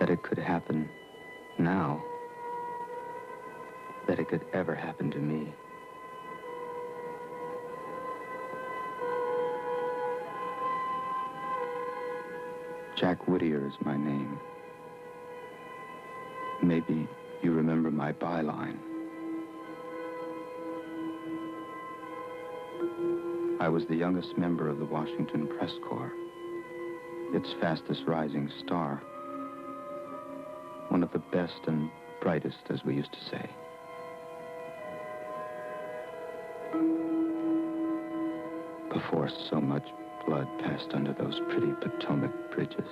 that it could happen now, that it could ever happen to me. Jack Whittier is my name. Maybe you remember my byline. I was the youngest member of the Washington Press Corps, its fastest rising star. One of the best and brightest, as we used to say. Before so much blood passed under those pretty Potomac bridges.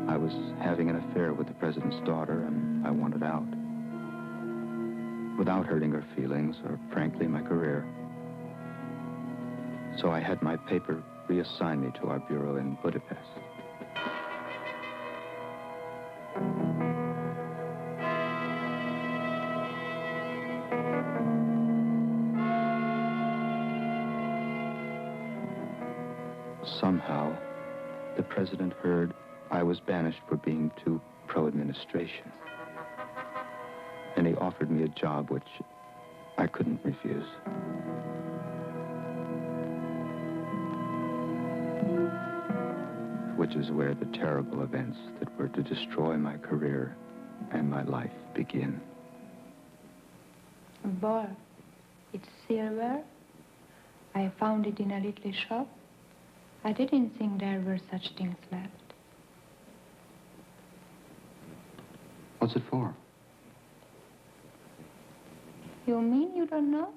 I was having an affair with the president's daughter, and I wanted out. Without hurting her feelings, or frankly, my career. So I had my paper reassign me to our bureau in Budapest. Somehow, the president heard I was banished for being too pro-administration. And he offered me a job which I couldn't refuse. Which is where the terrible events that were to destroy my career and my life begin. Boy, it's silver. I found it in a little shop. I didn't think there were such things left. What's it for? You mean you don't know?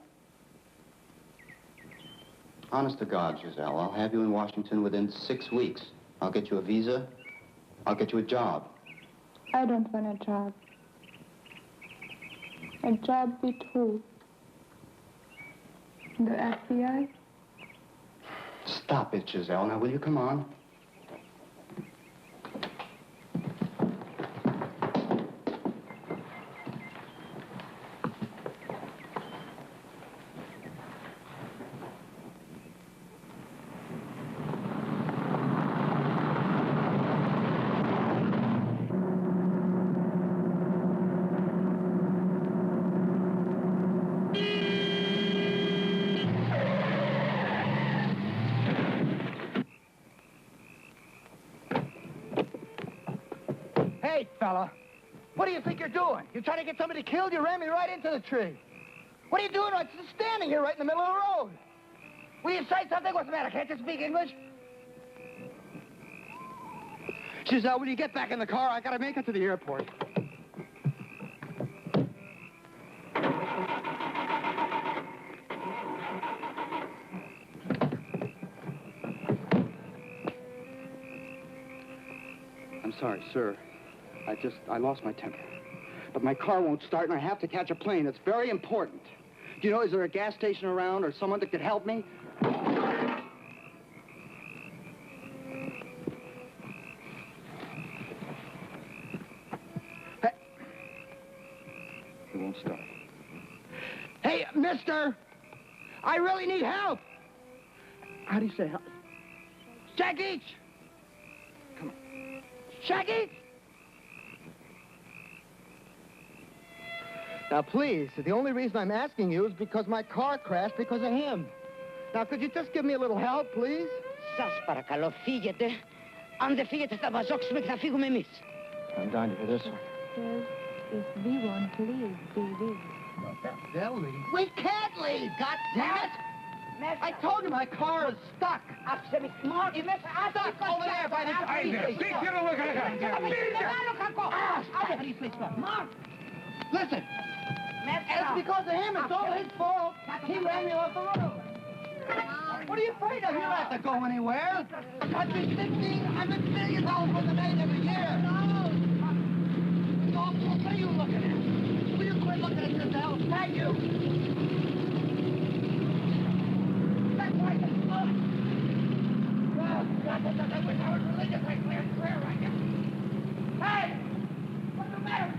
Honest to God, Giselle, I'll have you in Washington within 6 weeks. I'll get you a visa. I'll get you a job. I don't want a job. A job with who? The FBI? Stop it, Giselle. Now, will you come on? Hey, fella, what do you think you're doing? You trying to get somebody killed? You ran me right into the tree. What are you doing? I'm just standing here right in the middle of the road. Will you say something? What's the matter? Can't you speak English? Giselle, will you get back in the car? I gotta make it to the airport. I'm sorry, sir. I lost my temper. But my car won't start, and I have to catch a plane. It's very important. Do you know, is there a gas station around or someone that could help me? Hey. It won't start. Hey, mister! I really need help! How do you say help? Shaggy! Come on. Shaggy! Now, please, the only reason I'm asking you is because my car crashed because of him. Now, could you just give me a little help, please? Σας παρακαλώ, φύγετε. Αν δεν φύγετε, θα μας δόξουμε και θα φύγουμε εμείς. I'm dying to hear this one. If we want to leave, we leave. They'll leave. We can't leave, goddammit! I told you my car is stuck. Άφησε με smart. Είμαι Stuck over there by the train station. How do you say stuck? Mark! Listen, it's because of him. It's all his fault. He ran me off the road. What are you afraid of? You don't have to go anywhere. The country's $1,500 billion worth of aid every year. What are you looking at? Will you quit looking at yourself? Thank you. That's right. Look. Oh, God, I wish I was religious. I clear and clear right now. Hey! What's the matter?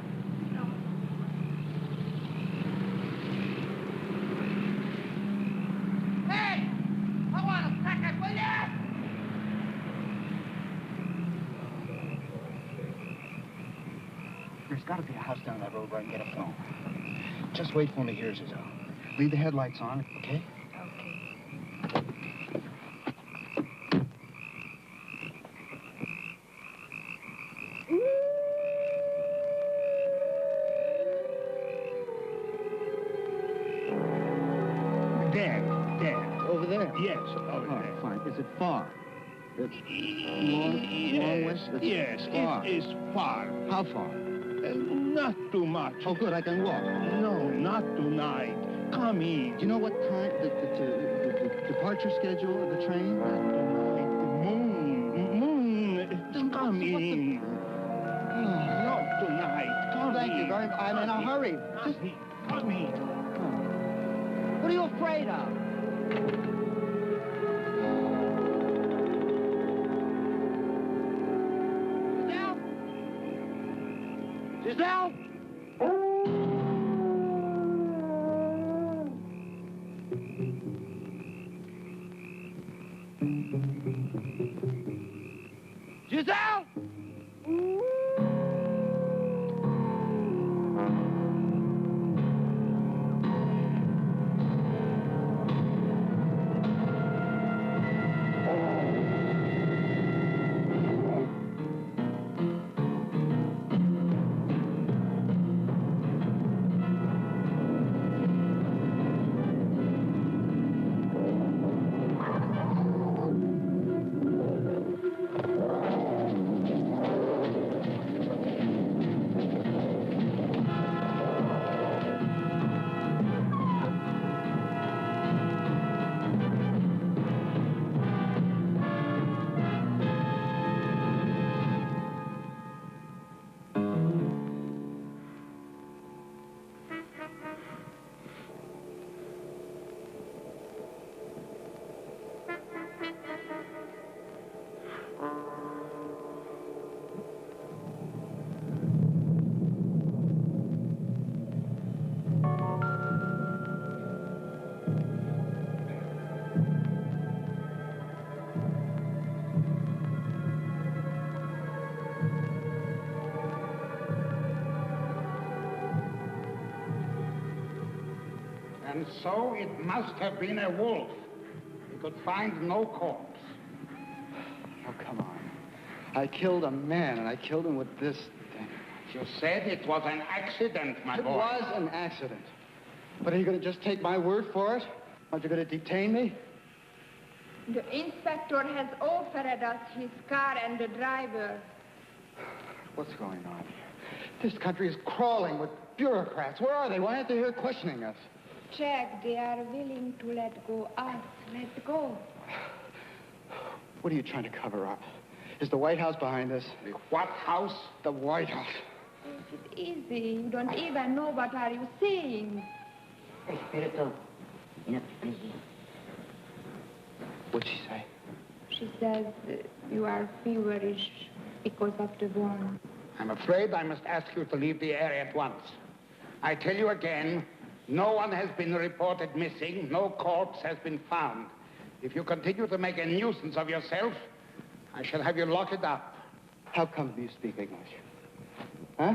There's got to be a house down that road where I can get a phone. Just wait for me here, Giselle. Leave the headlights on, okay? Okay. There. Over there? Yes, over there. Fine. Is it far? It's long way? Yes, far. it is far. How far? Not too much. Oh, good, I can walk. No, not tonight. Come in. Do you know what time, the departure schedule of the train? Moon. Come in. Not tonight. Come Thank you in. very much. I'm in a hurry. Come in. What are you afraid of? Giselle? Giselle? And so it must have been a wolf. We could find no corpse. Oh, come on. I killed a man, and I killed him with this thing. You said it was an accident, my boy. It was an accident. But are you going to just take my word for it? Aren't you going to detain me? The inspector has offered us his car and the driver. What's going on here? This country is crawling with bureaucrats. Where are they? Why aren't they here questioning us? Jack, they are willing to let go us. Let go. What are you trying to cover up? Is the White House behind this? The what house? The White House. It's easy. You don't even know what are you saying. Espirito, enough, please. What'd she say? She says you are feverish because of the wound. I'm afraid I must ask you to leave the area at once. I tell you again, no one has been reported missing. No corpse has been found. If you continue to make a nuisance of yourself, I shall have you locked up. How come you speak English? Huh?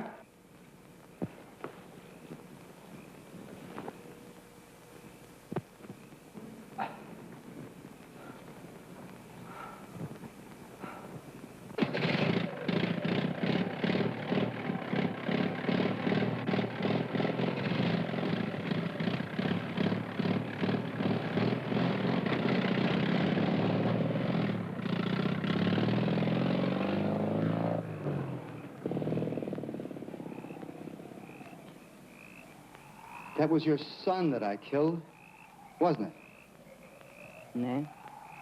That was your son that I killed, wasn't it? Ne,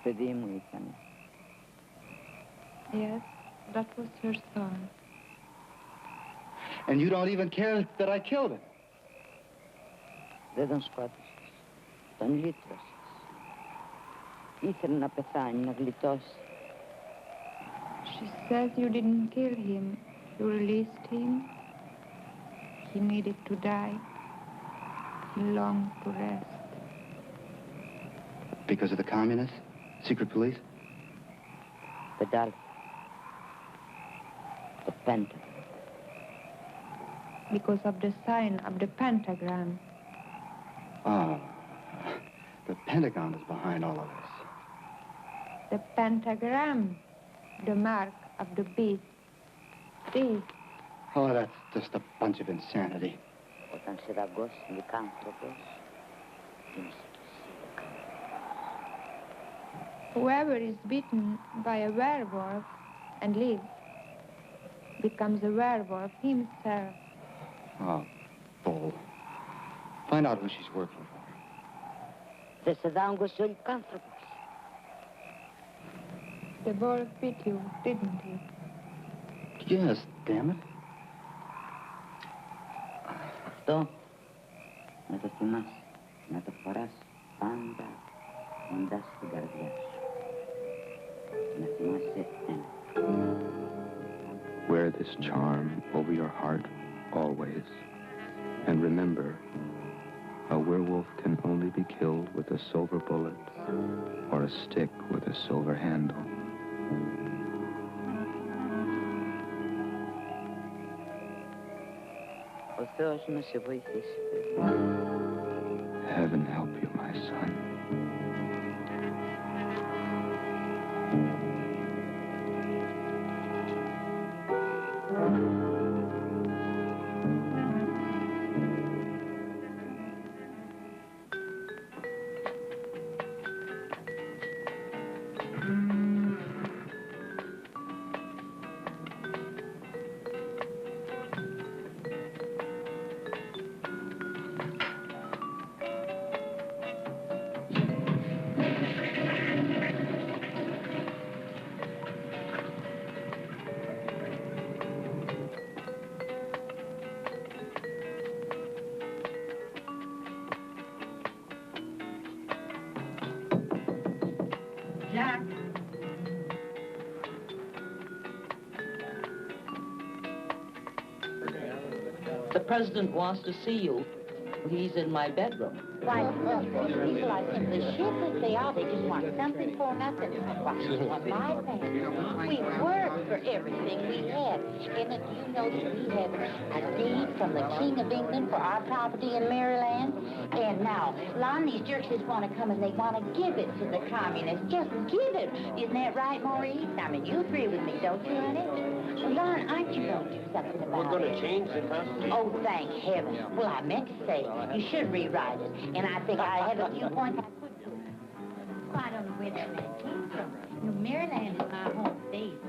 παιδί μου ήτανε. Yes, that was her son. And you don't even care that I killed him. Δεν τον σκότωσες. Τον λύτρωσες. Ήθελε να πεθάνει, να γλιτώσει. She says you didn't kill him. You released him. He needed to die. He longed to rest. Because of the communists? Secret police? Pedal. The Pentagon. because of the sign of the pentagram. Oh, the Pentagon is behind all of this. The pentagram, the mark of the beast. This. Oh, that's just a bunch of insanity. Όταν σε δαγκώσει λυκάνθρωπος, Whoever is bitten by a werewolf and lives becomes a werewolf himself. Oh, bull. Find out who she's working for. δεν σε δάγκωσε ο λυκάνθρωπος. The wolf bit you, didn't he? Yes, damn it. Αυτό να το θυμάσαι, να το φοράς πάντα κοντά στην καρδιά σου. Να θυμάσαι ένα. Wear this charm over your heart always. And remember, a werewolf can only be killed with a silver bullet or a stick with a silver handle. Ο Θεός να σε βοηθήσει. Heaven help you, my son. Jack. The president wants to see you. He's in my bedroom. Why, people are simply shiftless. They are. They just want something for nothing. Why, my family, we worked for everything we had. And do you know that we have a deed from the King of England for our property in Maryland? And now, Lon, these jerks just want to come and they want to give it to the communists. Just give it. Isn't that right, Maurice? I mean, you agree with me, don't you, honey? Well, Lon, aren't you going to do something about it? We're going to change the Constitution. Oh, thank heaven. Well, I meant to say, you should rewrite it. And I think I have a few points I could do. Well, I don't know where that man came from. You know, Maryland is my home state.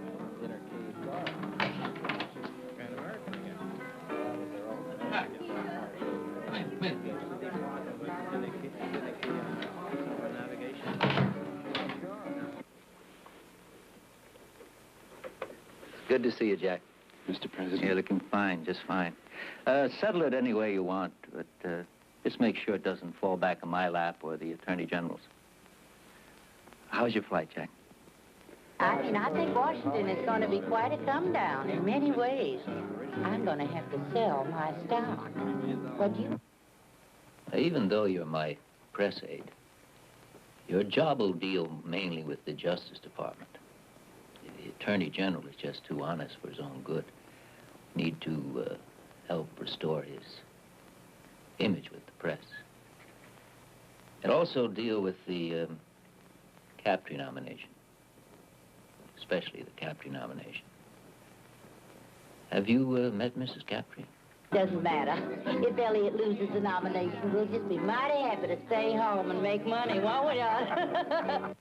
Good to see you, Jack. Mr. President. You're looking fine, just fine. Settle it any way you want, but just make sure it doesn't fall back on my lap or the Attorney General's. How's your flight, Jack? I think Washington is going to be quite a come down in many ways. I'm going to have to sell my stock. What do you... Even though you're my press aide, your job will deal mainly with the Justice Department. The Attorney General is just too honest for his own good. Need to help restore his image with the press. And also deal with the Captree nomination. Especially the Captree nomination. Have you met Mrs. Captree? Doesn't matter. If Elliot loses the nomination, we'll just be mighty happy to stay home and make money, won't we, Don?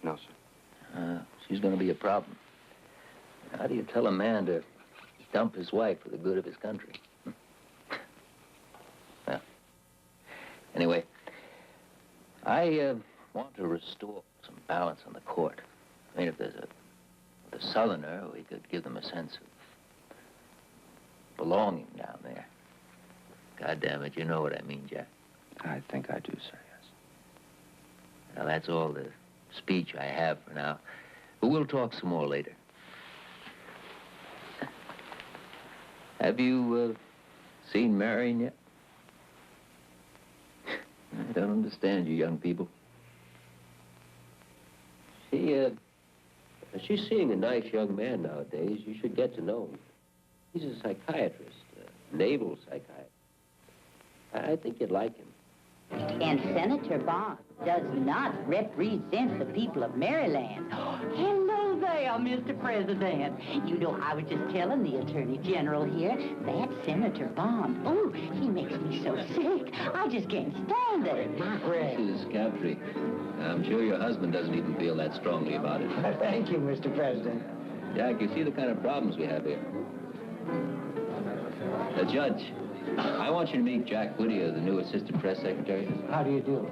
No, sir. She's going to be a problem. How do you tell a man to dump his wife for the good of his country? Well, anyway, I want to restore some balance on the court. I mean, if there's a Southerner, we could give them a sense of belonging down there. God damn it, you know what I mean, Jack. I think I do, sir, yes. Now, that's all the speech I have for now. But we'll talk some more later. Have you seen Marion yet? I don't understand you young people. She's seeing a nice young man nowadays. You should get to know him. He's a psychiatrist. naval psychiatrist. I think you'd like him. And Senator Bond does not represent the people of Maryland. Hello there, Mr. President. You know, I was just telling the Attorney General here that Senator Bond, oh, he makes me so sick. I just can't stand it. Mrs. Captree, I'm sure your husband doesn't even feel that strongly about it. Thank you, Mr. President. Jack, you see the kind of problems we have here. Judge, I want you to meet Jack Whittier, the new assistant press secretary. How do you do?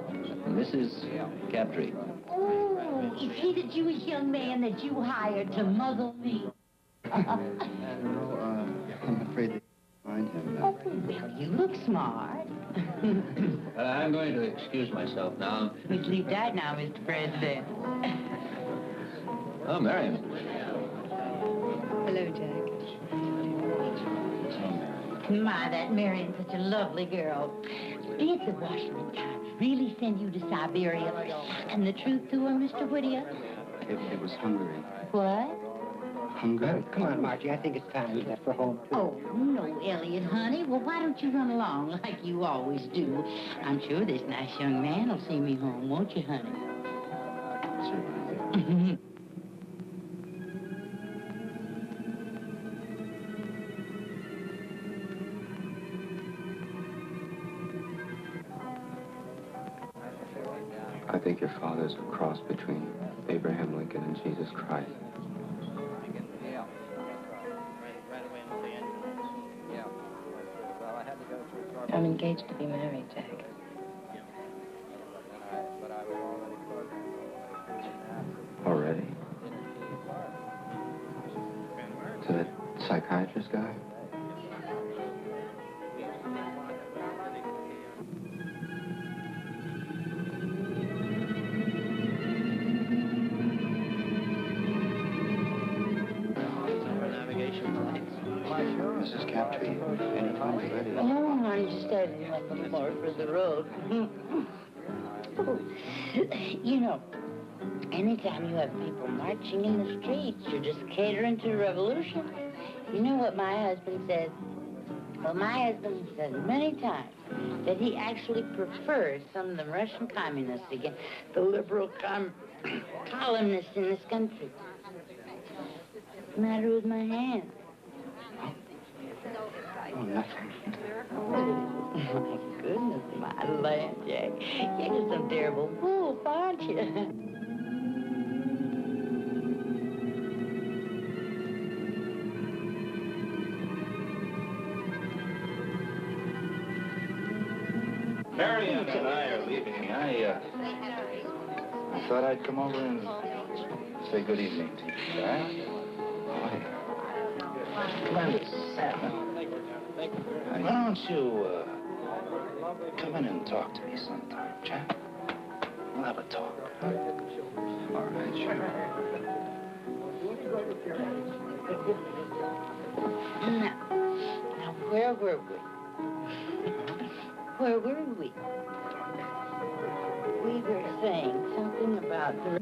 Mrs. Captree. Oh, is he the Jewish young man that you hired to muzzle me? No, I'm afraid they find him. Oh, well, you look smart. I'm going to excuse myself now. We sleep tight now, Mr. President. Oh, Marion. Hello, Jack. My, that Marion's such a lovely girl. Did the Washington Times really send you to Siberia? And the truth to her, Mr. Whittier? It was Hungary. What? Hungary? Come on, Margie. I think it's time we left for home, too. Oh, no, Elliot, honey. Well, why don't you run along like you always do? I'm sure this nice young man will see me home, won't you, honey? Certainly. I think your father's a cross between Abraham Lincoln and Jesus Christ. I'm engaged to be married, Jack. Already? To that psychiatrist guy? Mrs. Captree, any time's ready. Oh, I'm just adding one little more for the road. You know, anytime you have people marching in the streets, you're just catering to a revolution. You know what my husband says? Well, my husband says many times that he actually prefers some of the Russian communists against the liberal columnists in this country. What's the matter with my hand? Oh, nothing. Oh, my goodness, my land, Jack. You're just some terrible wolf, aren't you? Marion and I are leaving. I thought I'd come over and say good evening to you, right? Why don't you come in and talk to me sometime, Jack? We'll have a talk. All right, sure. Now, where were we? Where were we? We were saying something about the...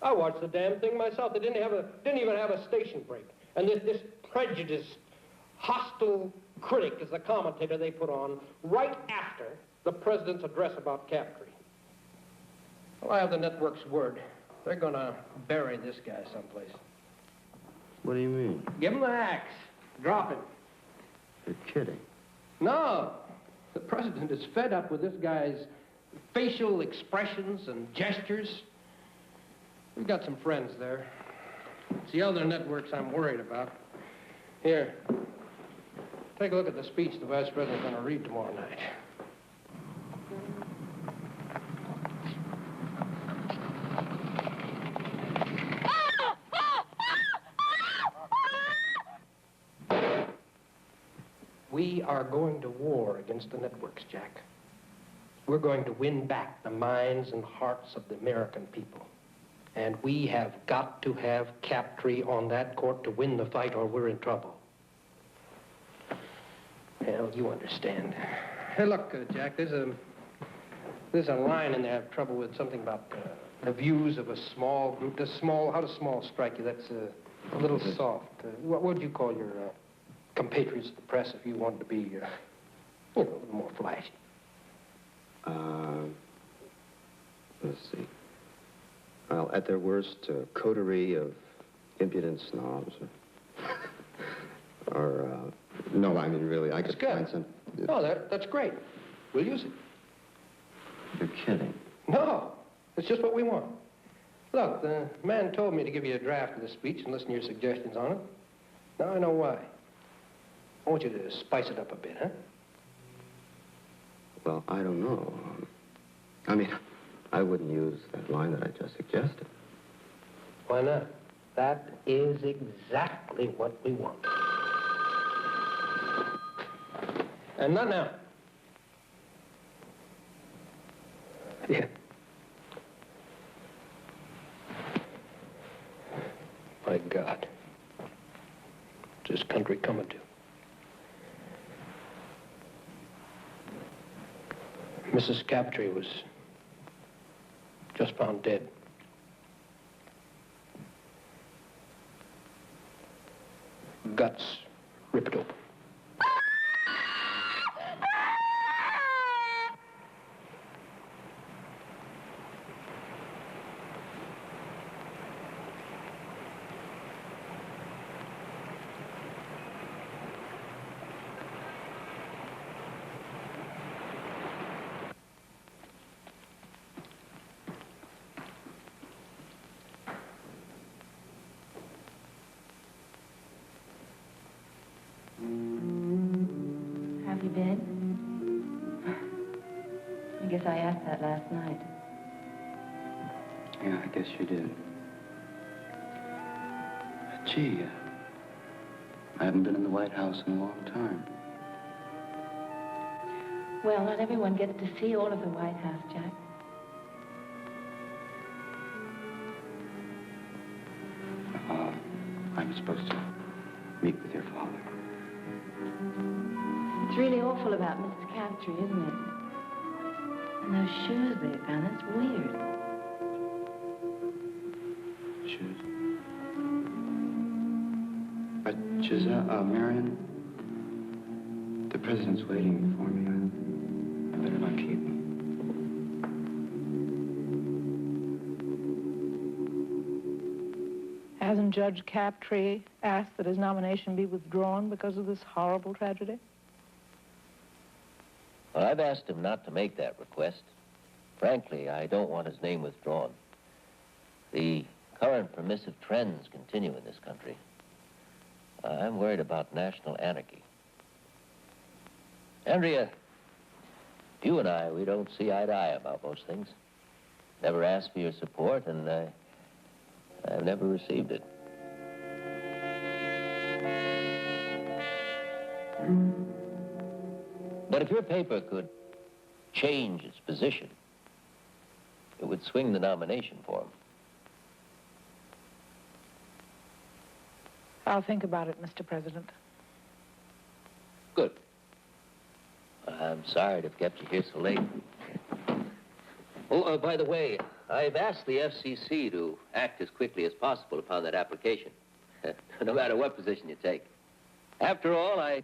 I watched the damn thing myself. They didn't even have a station break. And this prejudiced, hostile critic is the commentator they put on right after the president's address about Captree. Well, I have the network's word. They're gonna bury this guy someplace. What do you mean? Give him the axe. Drop him. You're kidding. No. The president is fed up with this guy's facial expressions and gestures. We've got some friends there. It's the other networks I'm worried about. Here. Take a look at the speech the vice president's going to read tomorrow night. We are going to war against the networks, Jack. We're going to win back the minds and hearts of the American people. And we have got to have Captree on that court to win the fight, or we're in trouble. Hell, you understand. Hey, look, Jack, there's a line in there I have trouble with, something about the views of a small group. How does small strike you? That's a little soft. What would you call your compatriots of the press if you wanted to be, a little more flashy? Let's see. Well, at their worst, a coterie of impudent snobs. No, I mean, really, I could find some... No, that's great. We'll use it. You're kidding. No, it's just what we want. Look, the man told me to give you a draft of the speech and listen to your suggestions on it. Now I know why. I want you to spice it up a bit, huh? Well, I don't know. I mean, I wouldn't use that line that I just suggested. Why not? That is exactly what we want. And not now. Yeah. My God. What's this country coming to? Mrs. Captree was just found dead. Guts ripped open. Have you been? I guess I asked that last night. Yeah, I guess you did. Gee, I haven't been in the White House in a long time. Well, not everyone gets to see all of the White House, Jack. I'm supposed to meet with your father. It's really awful about Mrs. Captree, isn't it? And those shoes they found, that's weird. Shoes? But, Giselle, Marion, the president's waiting for me. I better not keep him. Hasn't Judge Captree asked that his nomination be withdrawn because of this horrible tragedy? Well, I've asked him not to make that request. Frankly, I don't want his name withdrawn. The current permissive trends continue in this country. I'm worried about national anarchy. Andrea, you and I, we don't see eye to eye about most things. Never asked for your support, and I've never received it. But if your paper could change its position, it would swing the nomination for him. I'll think about it, Mr. President. Good. I'm sorry to have kept you here so late. Oh, by the way, I've asked the FCC to act as quickly as possible upon that application, no matter what position you take. After all, I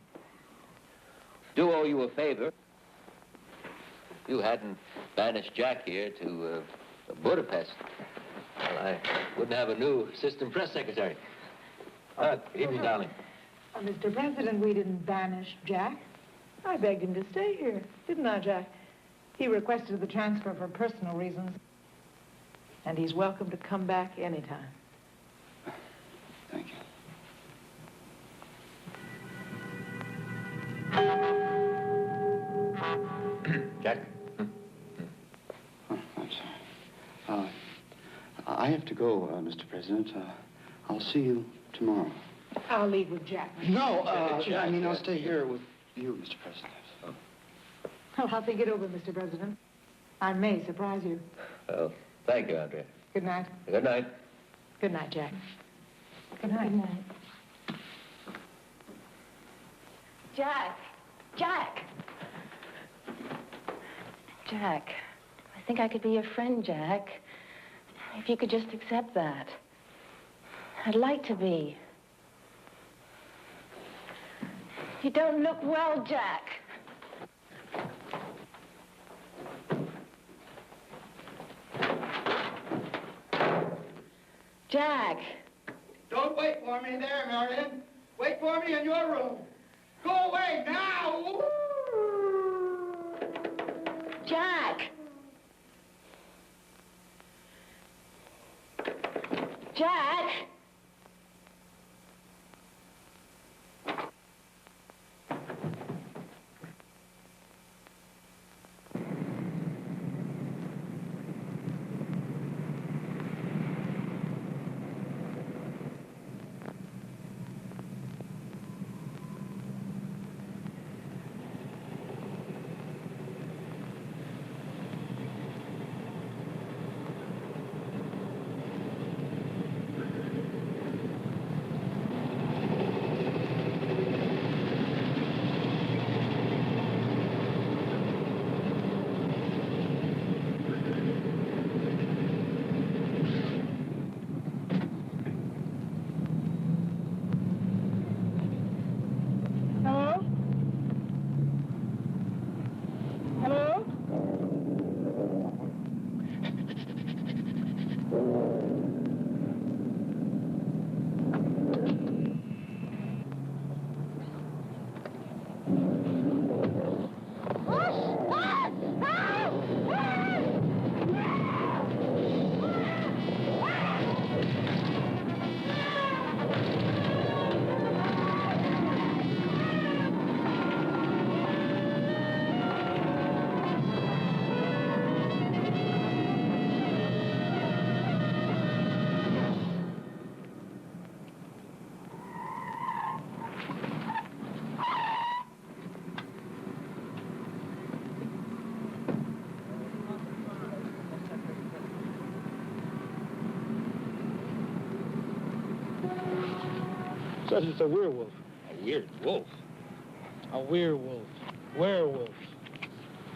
do owe you a favor. you hadn't banished Jack here to Budapest, well, I wouldn't have a new assistant press secretary. Good evening, darling. Mr. President, we didn't banish Jack. I begged him to stay here, didn't I, Jack? He requested the transfer for personal reasons, and he's welcome to come back anytime. Thank you. Jack? Oh, I'm sorry. I have to go, Mr. President. I'll see you tomorrow. I'll leave with Jack. No, I mean, I'll stay here with you, Mr. President. Well, I'll think it over, Mr. President. I may surprise you. Well, thank you, Andrea. Good night. Good night. Good night, Jack. Good night. Good night. Jack! Jack! Jack, I think I could be your friend, Jack. If you could just accept that. I'd like to be. You don't look well, Jack. Jack! Don't wait for me there, Marion. Wait for me in your room. Go away now! Jack! Jack! Says it's a werewolf. A weird wolf. A werewolf. Werewolf.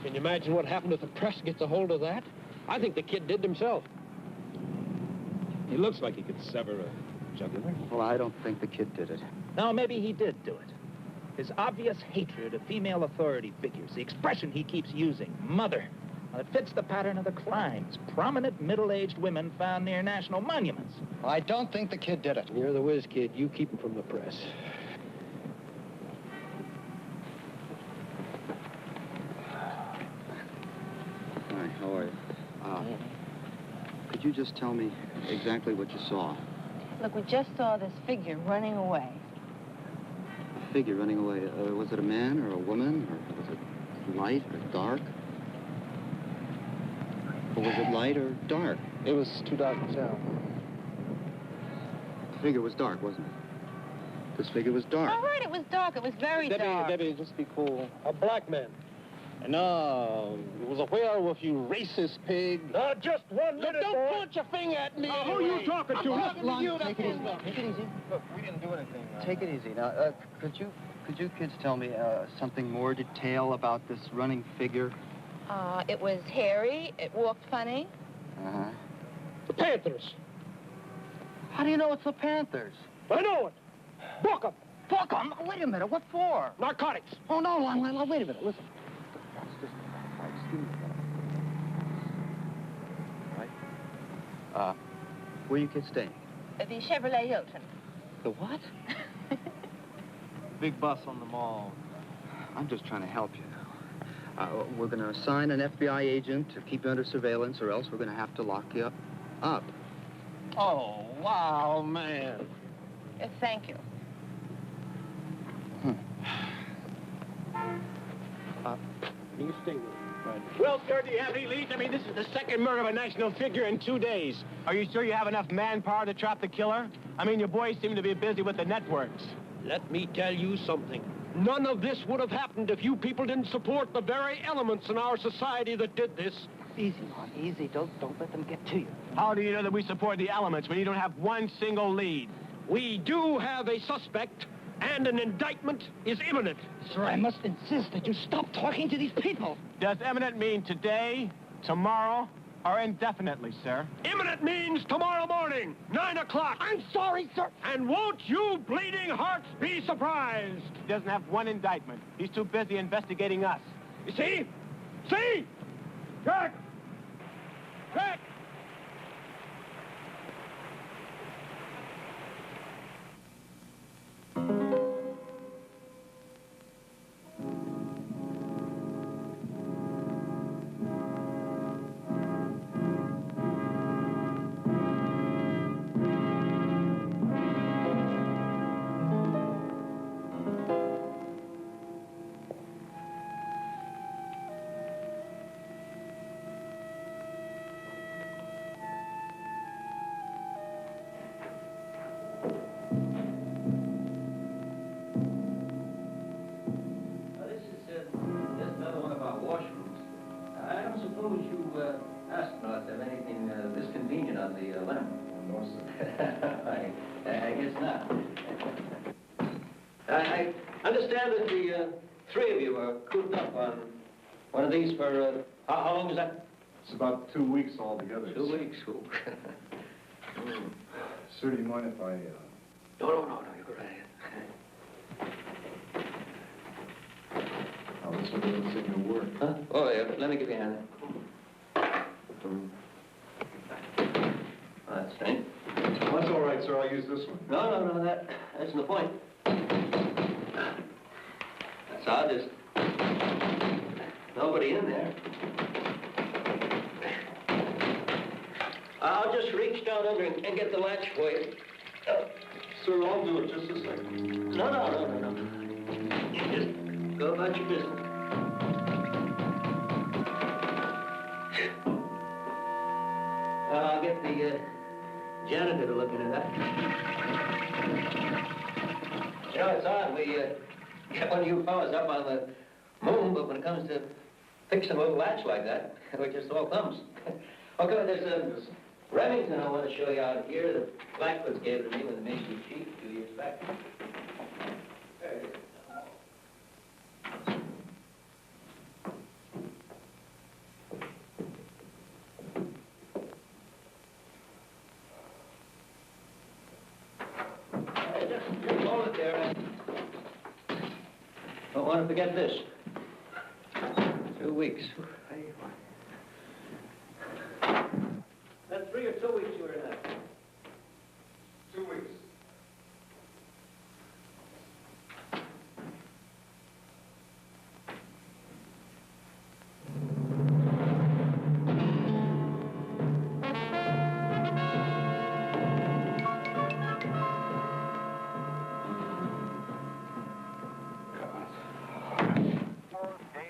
Can you imagine what happened if the press gets a hold of that? I think the kid did himself. He looks like he could sever a jugular. Well, I don't think the kid did it. No, maybe he did do it. His obvious hatred of female authority figures, the expression he keeps using, mother. Well, it fits the pattern of the crimes. Prominent middle-aged women found near national monuments. I don't think the kid did it. You're the whiz kid. You keep him from the press. Hi, how are you? Could you just tell me exactly what you saw? Look, we just saw this figure running away. A figure running away. Was it a man or a woman? Or was it light or dark? Or was it light or dark? It was too dark to tell. The figure was dark, wasn't it? This figure was dark. All right, it was dark. It was very dark. Debbie, just be cool. A black man. No, it was a werewolf, you racist pig. Just 1 minute, Don't point your finger at me. Who are you talking to? Take it easy. Take it easy. Look, we didn't do anything. Take it easy. Now, could you kids tell me something more detail about this running figure? It was hairy. It walked funny. Uh-huh. The Panthers. How do you know it's the Panthers? I know it. Book 'em. Book 'em? Wait a minute. What for? Narcotics. Oh, no, wait a minute. Listen. Excuse me. Where are you kids staying? The Chevrolet Hilton. The what? Big bus on the mall. I'm just trying to help you now. We're going to assign an FBI agent to keep you under surveillance, or else we're going to have to lock you up. Oh, wow, man. Thank you. You stay with me. Well, sir, do you have any leads? I mean, this is the second murder of a national figure in 2 days. Are you sure you have enough manpower to trap the killer? I mean, your boys seem to be busy with the networks. Let me tell you something. None of this would have happened if you people didn't support the very elements in our society that did this. Easy, Mark, easy. Don't let them get to you. How do you know that we support the elements when you don't have one single lead? We do have a suspect, and an indictment is imminent. Sir, I must insist that you stop talking to these people. Does imminent mean today, tomorrow, or indefinitely, sir? Imminent means tomorrow morning, 9 o'clock. I'm sorry, sir. And won't you bleeding hearts be surprised? He doesn't have one indictment. He's too busy investigating us. You see? See? Jack! Jack! This is just another one of our washrooms. I don't suppose you astronauts have anything this convenient on the limb? No, sir. I guess not. I understand that the three of you are cooped up on one of these for, how long is that? It's about 2 weeks altogether. 2 weeks. Ooh. Sir, do you mind if I... No, you go right ahead. I'll just look at this in your work. Huh? Oh, yeah, let me give you a hand. That's strange. Well, that's all right, sir. I'll use this one. No, that isn't the point. That's odd, there's nobody in there. I'll just reach down under and get the latch for you. Sir, I'll do it. Just a second. No. You just go about your business. I'll get the janitor to look into that. You know, it's odd. We get one of you fellas up on the moon, but when it comes to fixing a little latch like that, we just all thumbs. Okay, there's Remington I want to show you out here. The Blackfoots gave it to me when they made you chief a few years back. There it is. Just hold it there. Don't want to forget this. 2 weeks. That's 3 or 2 weeks you were in that. 2 weeks.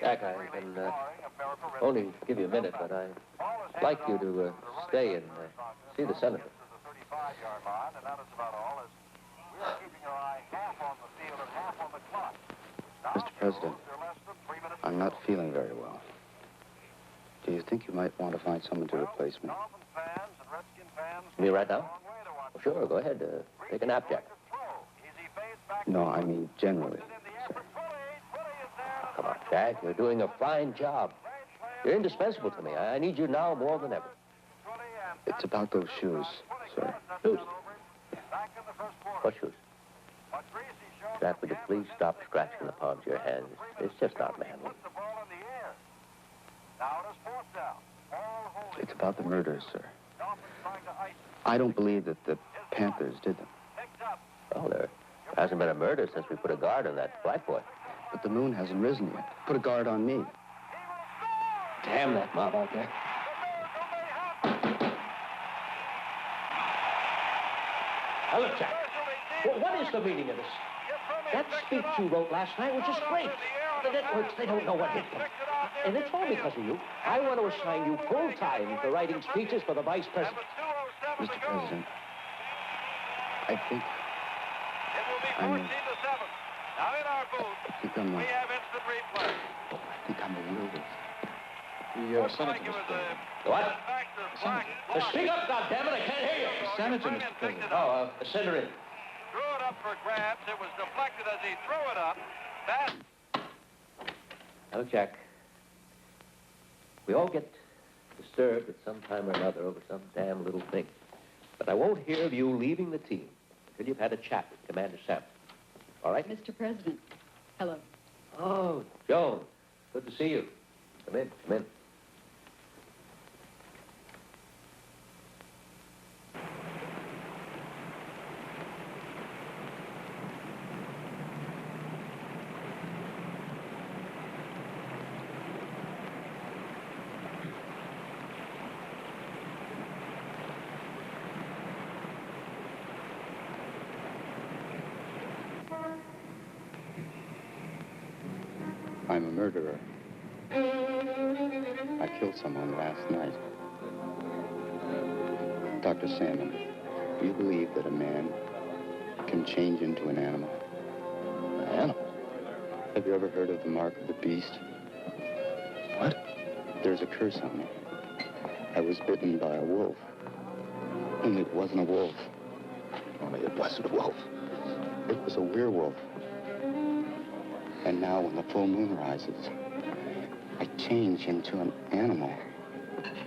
Jack, I can only give you a minute, but I'd like you to stay and see the senator. Mr. President, I'm not feeling very well. Do you think you might want to find someone to replace me? Me right now? Well, sure, go ahead. Take a nap, Jack. No, I mean generally. Come on, Jack. You're doing a fine job. You're indispensable to me. I need you now more than ever. It's about those shoes, sir. Shoes? What shoes? Jack, would you please stop scratching the palms of your hands? It's just not manly. It's about the murders, sir. I don't believe that the Panthers did them. Well, there hasn't been a murder since we put a guard on that black boy. But the moon hasn't risen yet. Put a guard on me. Damn that mob out there. Now, look, Jack. What is the meaning of this? That speech you wrote last night was just great. The networks, they don't know what hit them. And it's all because of you. I want to assign you full time for writing speeches for the vice president. Mr. President, I think I'm a werewolf. The senator, What? Speak up, goddammit, I can't hear you. Senator, Mr. President. Oh, send her in. Threw it up for grabs. It was deflected as he threw it up. Now, Jack, we all get disturbed at some time or another over some damn little thing. But I won't hear of you leaving the team until you've had a chat with Commander Sam. All right? Mr. President, hello. Oh, Joan, good to see you. Come in, come in. I'm a murderer. I killed someone last night. Dr. Salmon, do you believe that a man can change into an animal? An animal? Have you ever heard of the mark of the beast? What? There's a curse on me. I was bitten by a wolf. Only it wasn't a wolf. Only it wasn't a wolf. It was a werewolf. And now when the full moon rises, I change into an animal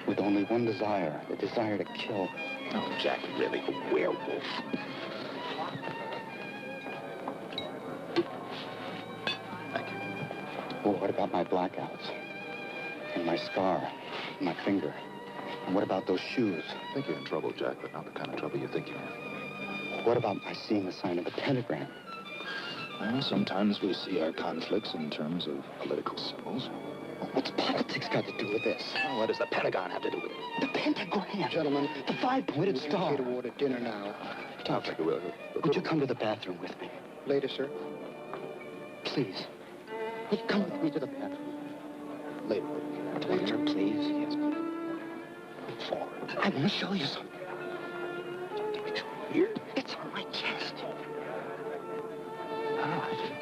with only one desire, the desire to kill. Oh, Jack, really, a werewolf. Thank you. Well, what about my blackouts? And my scar, and my finger? And what about those shoes? I think you're in trouble, Jack, but not the kind of trouble you think you're in. What about my seeing the sign of a pentagram? Well, sometimes we see our conflicts in terms of political symbols. What's politics got to do with this? Well, what does the Pentagon have to do with it? The pentagram! Gentlemen, the five-pointed star. To order dinner now. I'll take a will. Would you come to the bathroom with me? Later, sir. Please. Would you come with me to the bathroom? Later. Later, please. Yes. Forward. I want to show you something. It's here. It's on my chest. All right.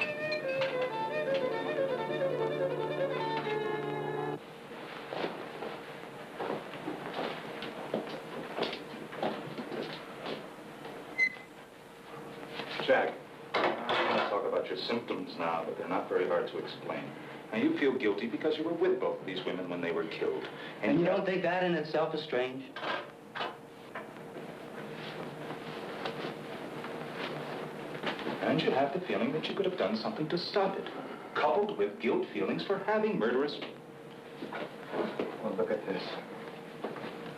Jack, I want to talk about your symptoms now, but they're not very hard to explain. Now, you feel guilty because you were with both of these women when they were killed. And you don't think that in itself is strange? And you have the feeling that you could have done something to stop it, coupled with guilt feelings for having murderous... Well, look at this.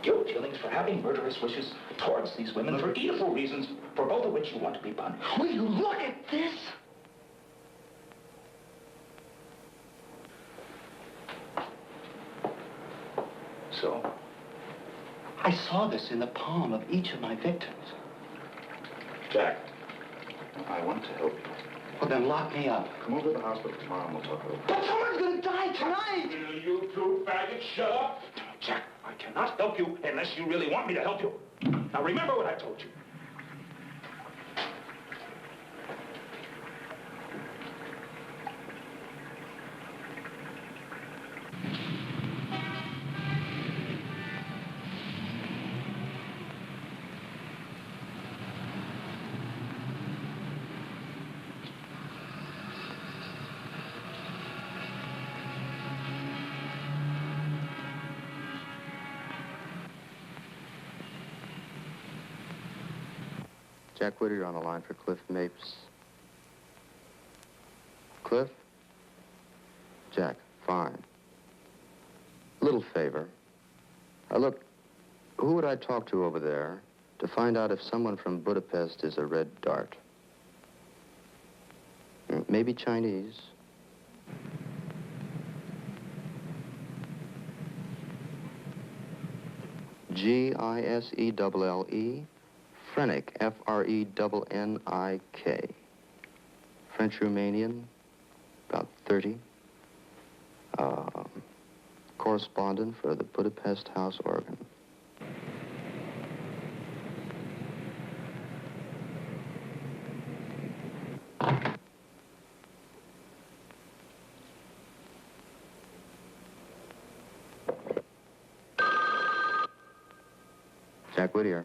Guilt feelings for having murderous wishes towards these women for evil reasons, for both of which you want to be punished. Will you look at this? So? I saw this in the palm of each of my victims. Jack, I want to help you. Well, then lock me up. Come over to the hospital tomorrow and we'll talk about it. But someone's gonna die tonight! Will you two faggots shut up? Jack, I cannot help you unless you really want me to help you. Now remember what I told you. Jack Whittier on the line for Cliff Mapes. Cliff? Jack, fine. Little favor. Look, Who would I talk to over there to find out if someone from Budapest is a red dart? Maybe Chinese. G-I-S-E-L-L-E. Frenick, F-R-E-N-N-I-K. French-Romanian, about 30. Correspondent for the Budapest House Organ. Jack Whittier.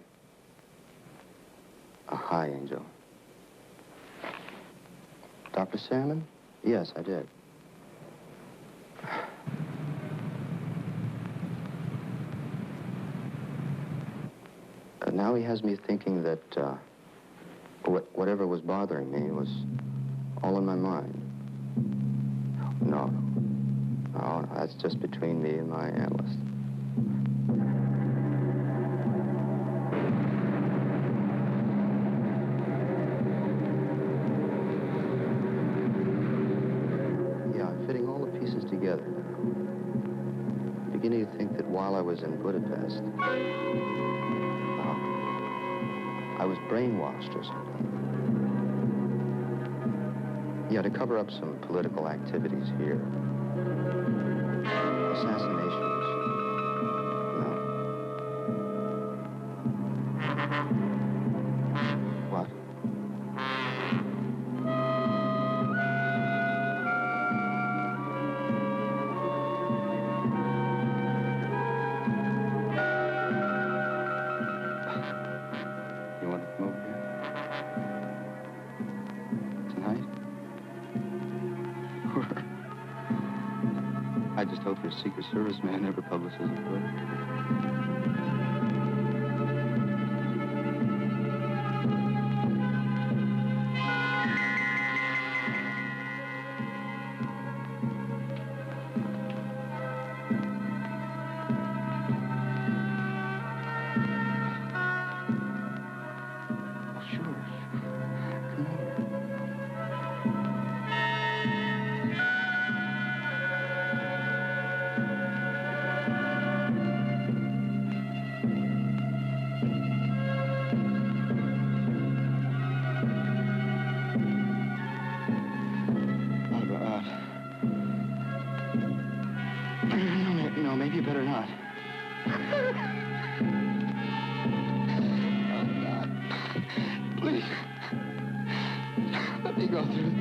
Hi, Angel. Dr. Salmon? Yes, I did. Now he has me thinking that whatever was bothering me was all in my mind. No, that's just between me and my analyst. Together now. Beginning to think that while I was in Budapest, I was brainwashed or something. Yeah, to cover up some political activities here. Assassinations. No. What? I just hope your Secret Service man never publishes a book. No, maybe you better not. Oh, God. Please. Let me go through this.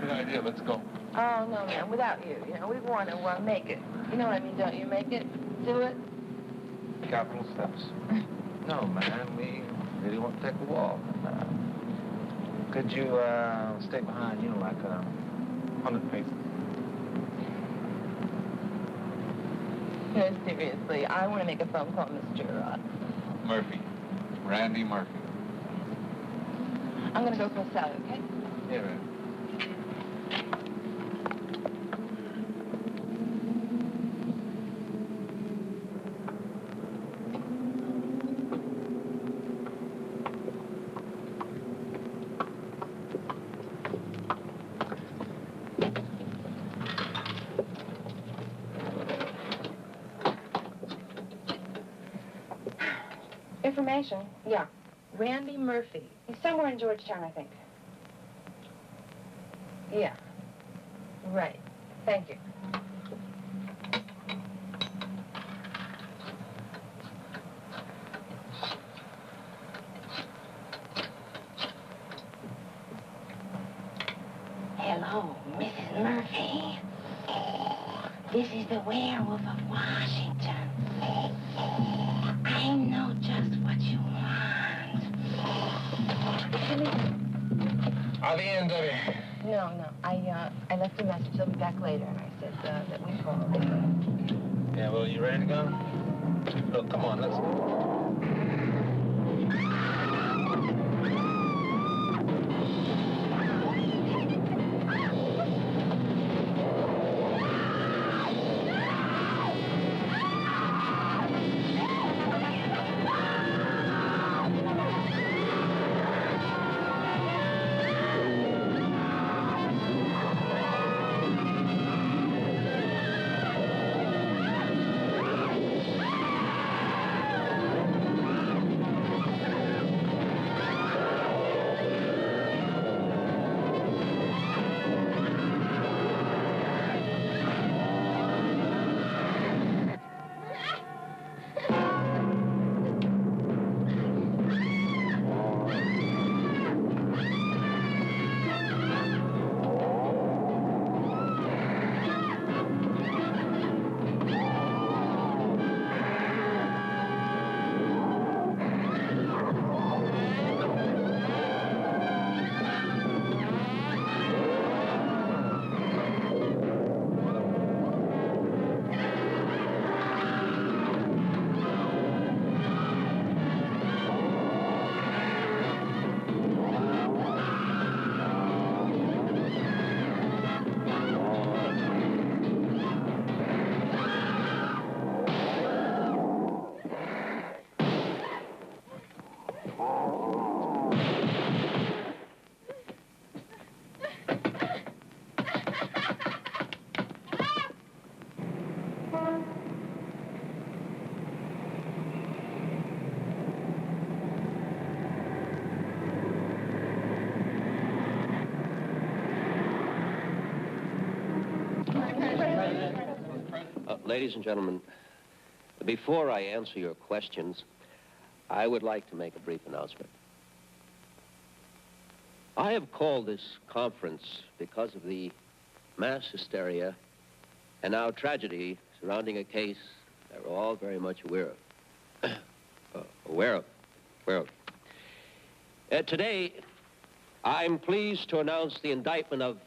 Good idea. Let's go. Oh, no, ma'am, without you. You know, we want to make it. You know what I mean, don't you? Make it. Do it. Capital steps. No, man, we really want to take the wall. Could you stay behind, you know, like 100 paces? No, seriously, I want to make a phone call, Mr. Murphy. Randy Murphy. I'm going to go for a salad, okay? Yeah, man. Information? Yeah. Randy Murphy. He's somewhere in Georgetown, I think. Yeah. Right. Thank you. Hello, Mrs. Murphy. This is the Werewolf of Washington. I know just what you want. Are the ends of you? No. I left a message. He'll be back later, and I said that we called. Yeah, well, you ready to go? Look, come on, let's go. Ladies and gentlemen, before I answer your questions, I would like to make a brief announcement. I have called this conference because of the mass hysteria and now tragedy surrounding a case that we're all very much aware of. Today, I'm pleased to announce the indictment of,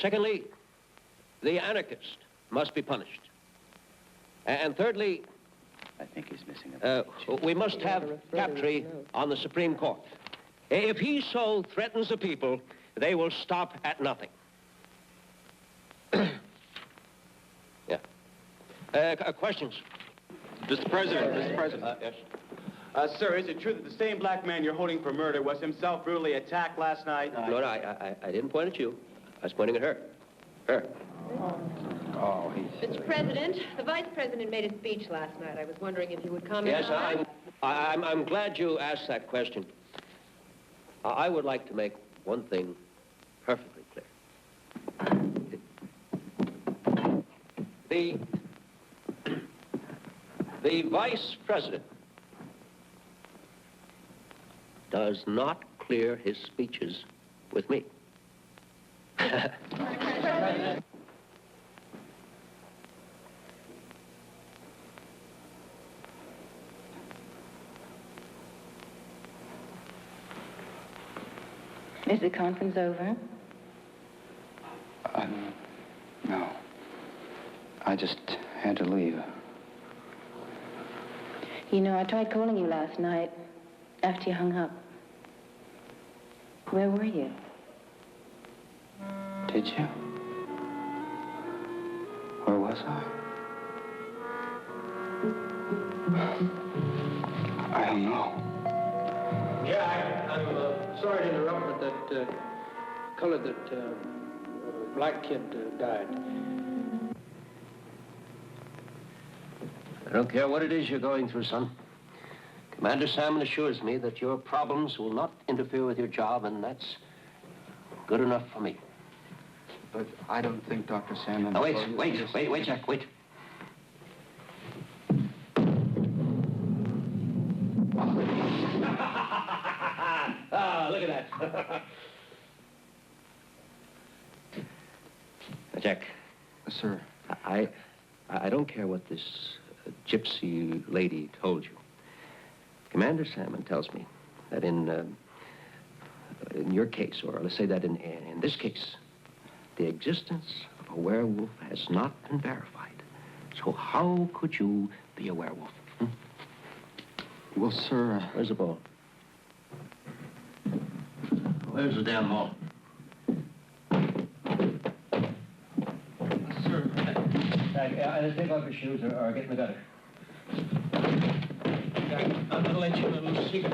secondly, the anarchist must be punished. And thirdly, I think he's missing a we must have Captree on the Supreme Court. If he so threatens the people, they will stop at nothing. Questions? Mr. President. Yes? Sir, is it true that the same black man you're holding for murder was himself brutally attacked last night? No, I didn't point at you. I was pointing at her. Her. Oh, Mr. President, the Vice President made a speech last night. I was wondering if you would comment Yes, on it. I'm glad you asked that question. I would like to make one thing perfectly clear. The Vice President does not clear his speeches with me. Is the conference over? No. I just had to leave. You know, I tried calling you last night after you hung up. Where were you? Did you? Where was I? I don't know. Yeah, I'm sorry to interrupt, but that black kid died. I don't care what it is you're going through, son. Commander Salmon assures me that your problems will not interfere with your job, and that's good enough for me. But I don't think Dr. Salmon... Now, wait, Jack, wait. Look at that. Now, Jack. Sir. I don't care what this gypsy lady told you. Commander Salmon tells me that in your case, or let's say that in this case, the existence of a werewolf has not been verified. So how could you be a werewolf? Well, sir... Where's the ball? Where's the damn ball? Sir... Let's take off your shoes or get in the gutter. I'm gonna let you in a little secret.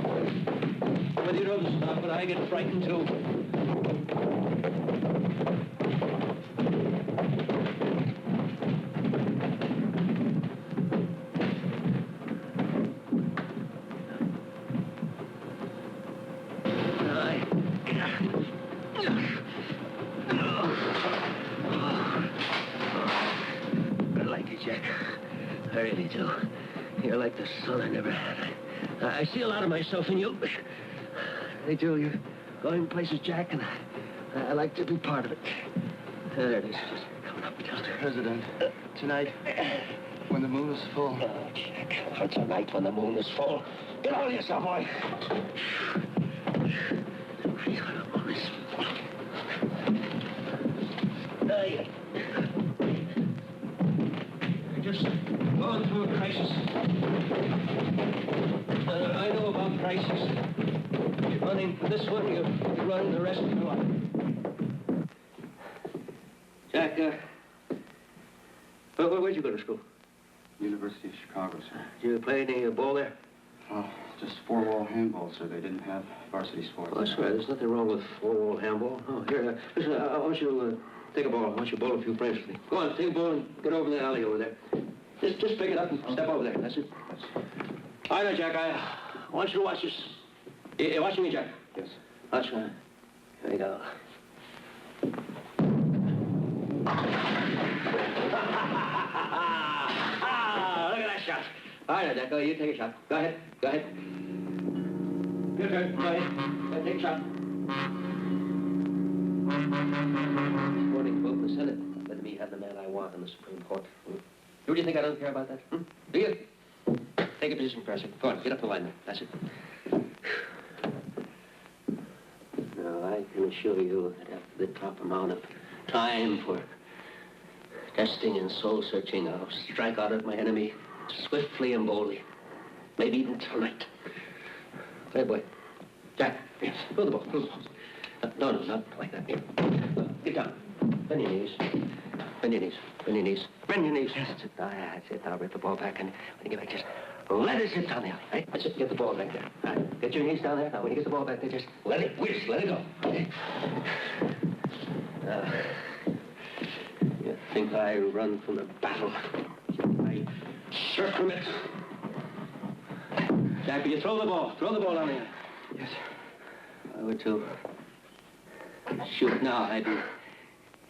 Whether you know this or not, but I get frightened too. I like you, Jack. I really do. You're like the son I never had. I see a lot of myself in you. They do. You're going places, Jack, and I like to be part of it. There it is. Just coming up. Mr. President, tonight, when the moon is full... Oh, Jack. For tonight, when the moon is full. Get on yourself, boy. Tonight, when the moon is full. You're just going through a crisis. I know about crises. You're running for this one, you're running the rest of your life. Jack, where'd you go to school? University of Chicago, sir. Did you play any ball there? Oh, just four-wall handball, sir. They didn't have varsity sports. Oh, that's right. There's nothing wrong with four-wall handball. Oh, here, listen, I want you to take a ball. I want you to bowl a few frames for me. Go on, take a ball and get over in the alley over there. Just pick it up and step over there. That's it. All right, Jack, I want you to watch this. You're watching me, Jack? Yes. Watch me. Here we go. Look at that shot. All right, Jack, you take a shot. Go ahead. Your turn. Go ahead. Take a shot. This morning, vote in the Senate. Let me have the man I want in the Supreme Court. Do you think I don't care about that? Do you? Take a position for a second. Go on, get up the line there. That's it. Now, I can assure you that after the top amount of time for testing and soul-searching, I'll strike out at my enemy swiftly and boldly. Maybe even tonight. Hey, boy. Jack, yes. Throw the ball. No, not like that. Here. Get down. Bend your knees. Bend your knees. Yes. That's it. I'll rip the ball back, and when you get back, just let it sit down there. Right? That's it. Get the ball back there. All right. Get your knees down there. Now, when you get the ball back there, just let it whisk. Let it go. Okay. You think I run from the battle? I shirk from it. Jack, will you throw the ball? Throw the ball down there. Yes. I would too. Shoot now. I'd be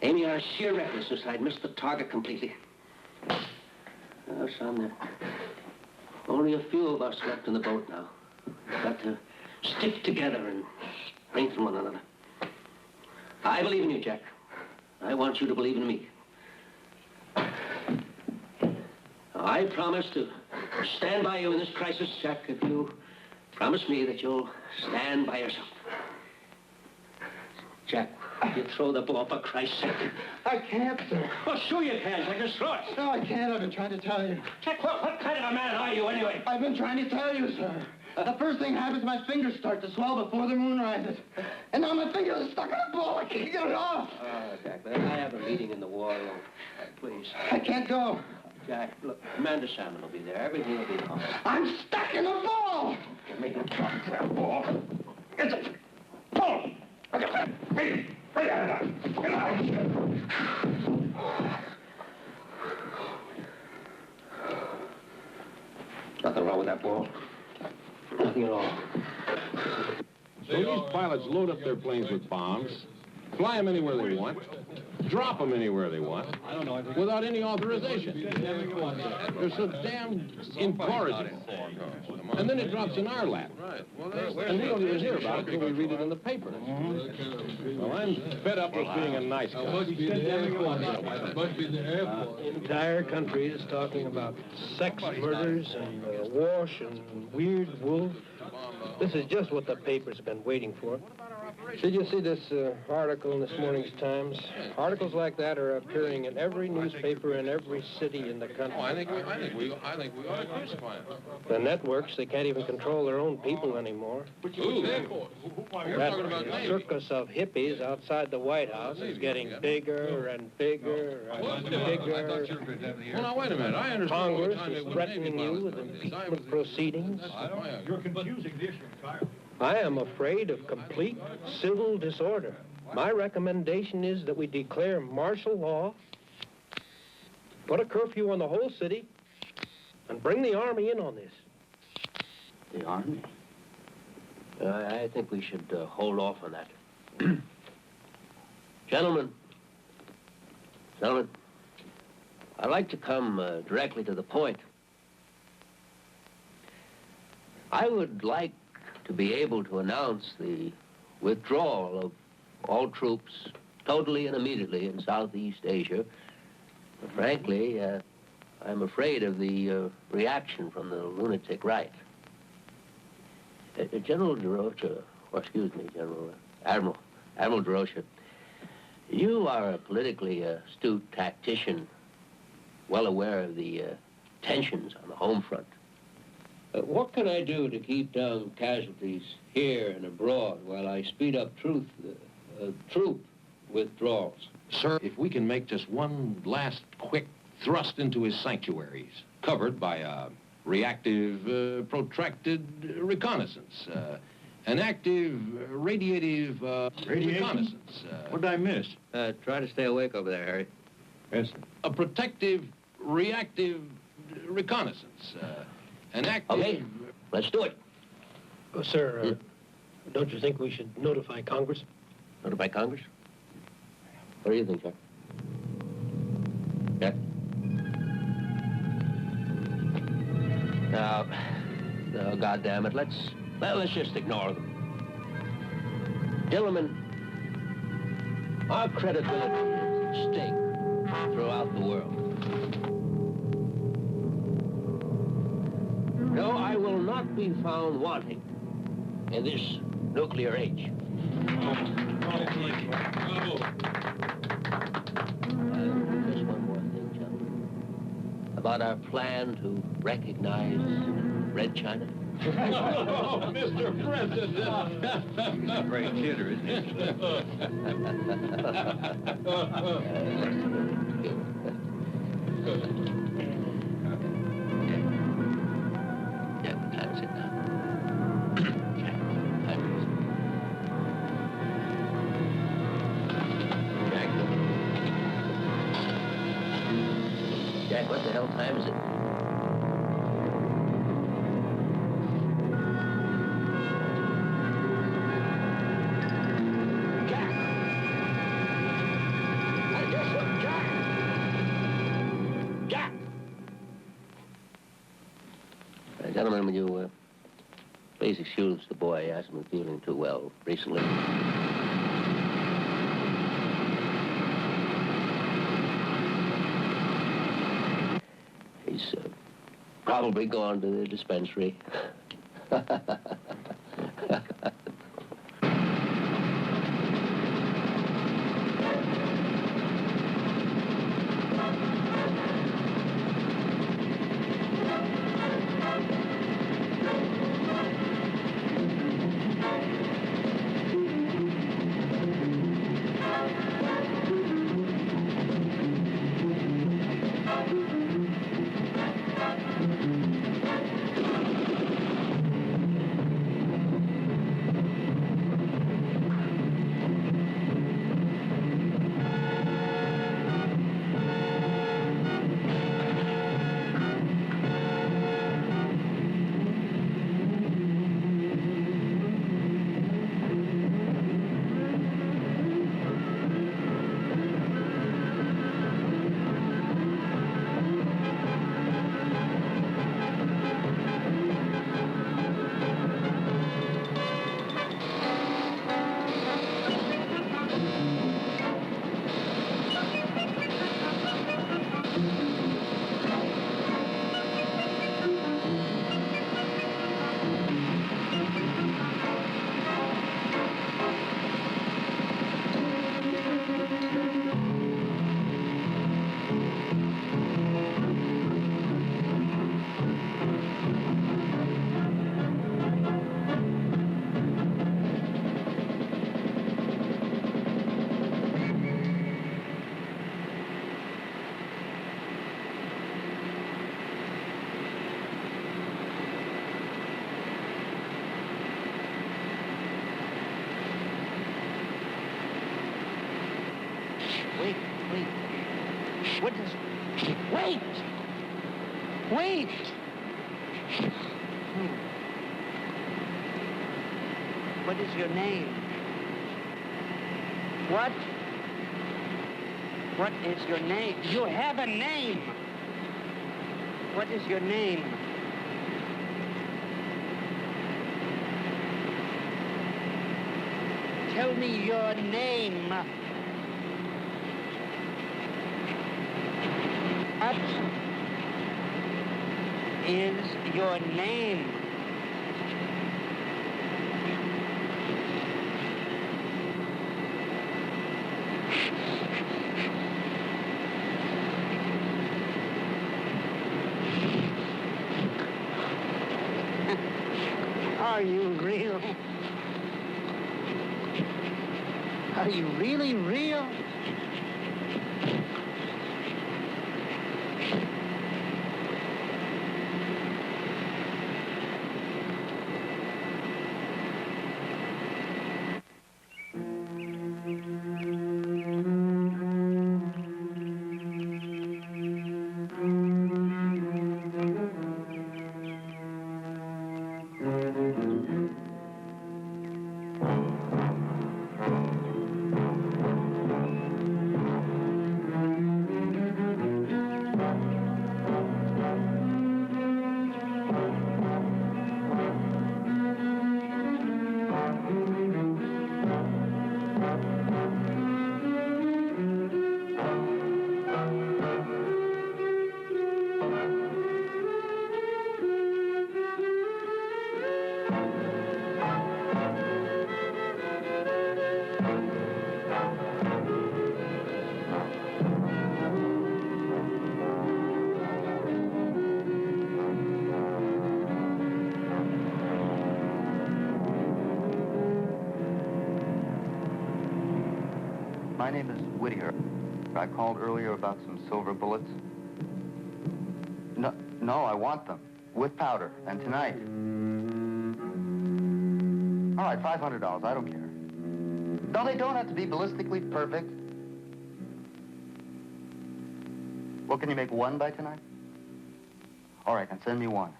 aiming on sheer recklessness. I'd miss the target completely. Oh, son, there are only a few of us left in the boat now. We've got to stick together and strengthen one another. I believe in you, Jack. I want you to believe in me. I promise to stand by you in this crisis, Jack, if you promise me that you'll stand by yourself. Jack, you throw the ball, for Christ's sake. I can't, sir. Well, sure you can. Jack, just throw it. No, I can't. I've been trying to tell you. Jack, what kind of a man are you, anyway? I've been trying to tell you, sir. The first thing happens, my fingers start to swell before the moon rises. And now my fingers are stuck in a ball. I can't get it off. Jack, I have a meeting in the war room. Please. I can't go. Jack, look, Amanda Salmon will be there. Everything will be all right. I'm stuck in a ball. Make him talk to that ball. It's a ball. Nothing wrong with that ball. Nothing at all. So these pilots load up their planes with bombs, fly them anywhere they want, drop them anywhere they want, without any authorization. They're so damn incorrigible. And then it drops in our lap. And we don't even hear about it until we read it in the paper. Well, I'm fed up with being a nice guy. The entire country is talking about sex murders and wash and weird wolf. This is just what the paper's been waiting for. Did you see this article in this morning's Times? Articles like that are appearing in every newspaper in every city in the country. Oh, I think we ought to crucify them. The networks, they can't even control their own people anymore. Ooh. That circus of hippies outside the White House is getting bigger and bigger and bigger. Well, now, wait a minute. I understand. Congress is threatening you with impeachment proceedings. You're confusing the issue entirely. I am afraid of complete civil disorder. My recommendation is that we declare martial law, put a curfew on the whole city, and bring the Army in on this. The Army? I think we should hold off on that. Gentlemen, I'd like to come directly to the point. I would like to be able to announce the withdrawal of all troops totally and immediately in Southeast Asia. But frankly, I'm afraid of the reaction from the lunatic right. General DeRocha, or excuse me, Admiral DeRocha, you are a politically astute tactician, well aware of the tensions on the home front. What can I do to keep down casualties here and abroad while I speed up troop withdrawals? Sir, if we can make just one last quick thrust into his sanctuaries, covered by a reactive, protracted reconnaissance, an active, radiative reconnaissance. What did I miss? Try to stay awake over there, Harry. Yes, sir. A protective, reactive reconnaissance. An active... Okay, let's do it. Sir, don't you think we should notify Congress? Notify Congress? What do you think, sir? Yeah? No, goddammit, let's just ignore them. Gentlemen, our credibility is at stake throughout the world. No, I will not be found wanting in this nuclear age. Just one more thing, gentlemen. About our plan to recognize Red China. Oh, Mr. President! Great theater, isn't Jack, what the hell time is it? Jack! Guess what, Jack? Jack! Gentlemen, will you please excuse the boy? He hasn't been feeling too well recently. He's probably gone to the dispensary. What is... Wait! Wait! What is your name? What? What is your name? You have a name! What is your name? Tell me your name. What is your name? Are you real? Are you really real? My name is Whittier. I called earlier about some silver bullets. No, I want them. With powder. And tonight. All right, $500. I don't care. No, they don't have to be ballistically perfect. Well, can you make one by tonight? All right, then send me one.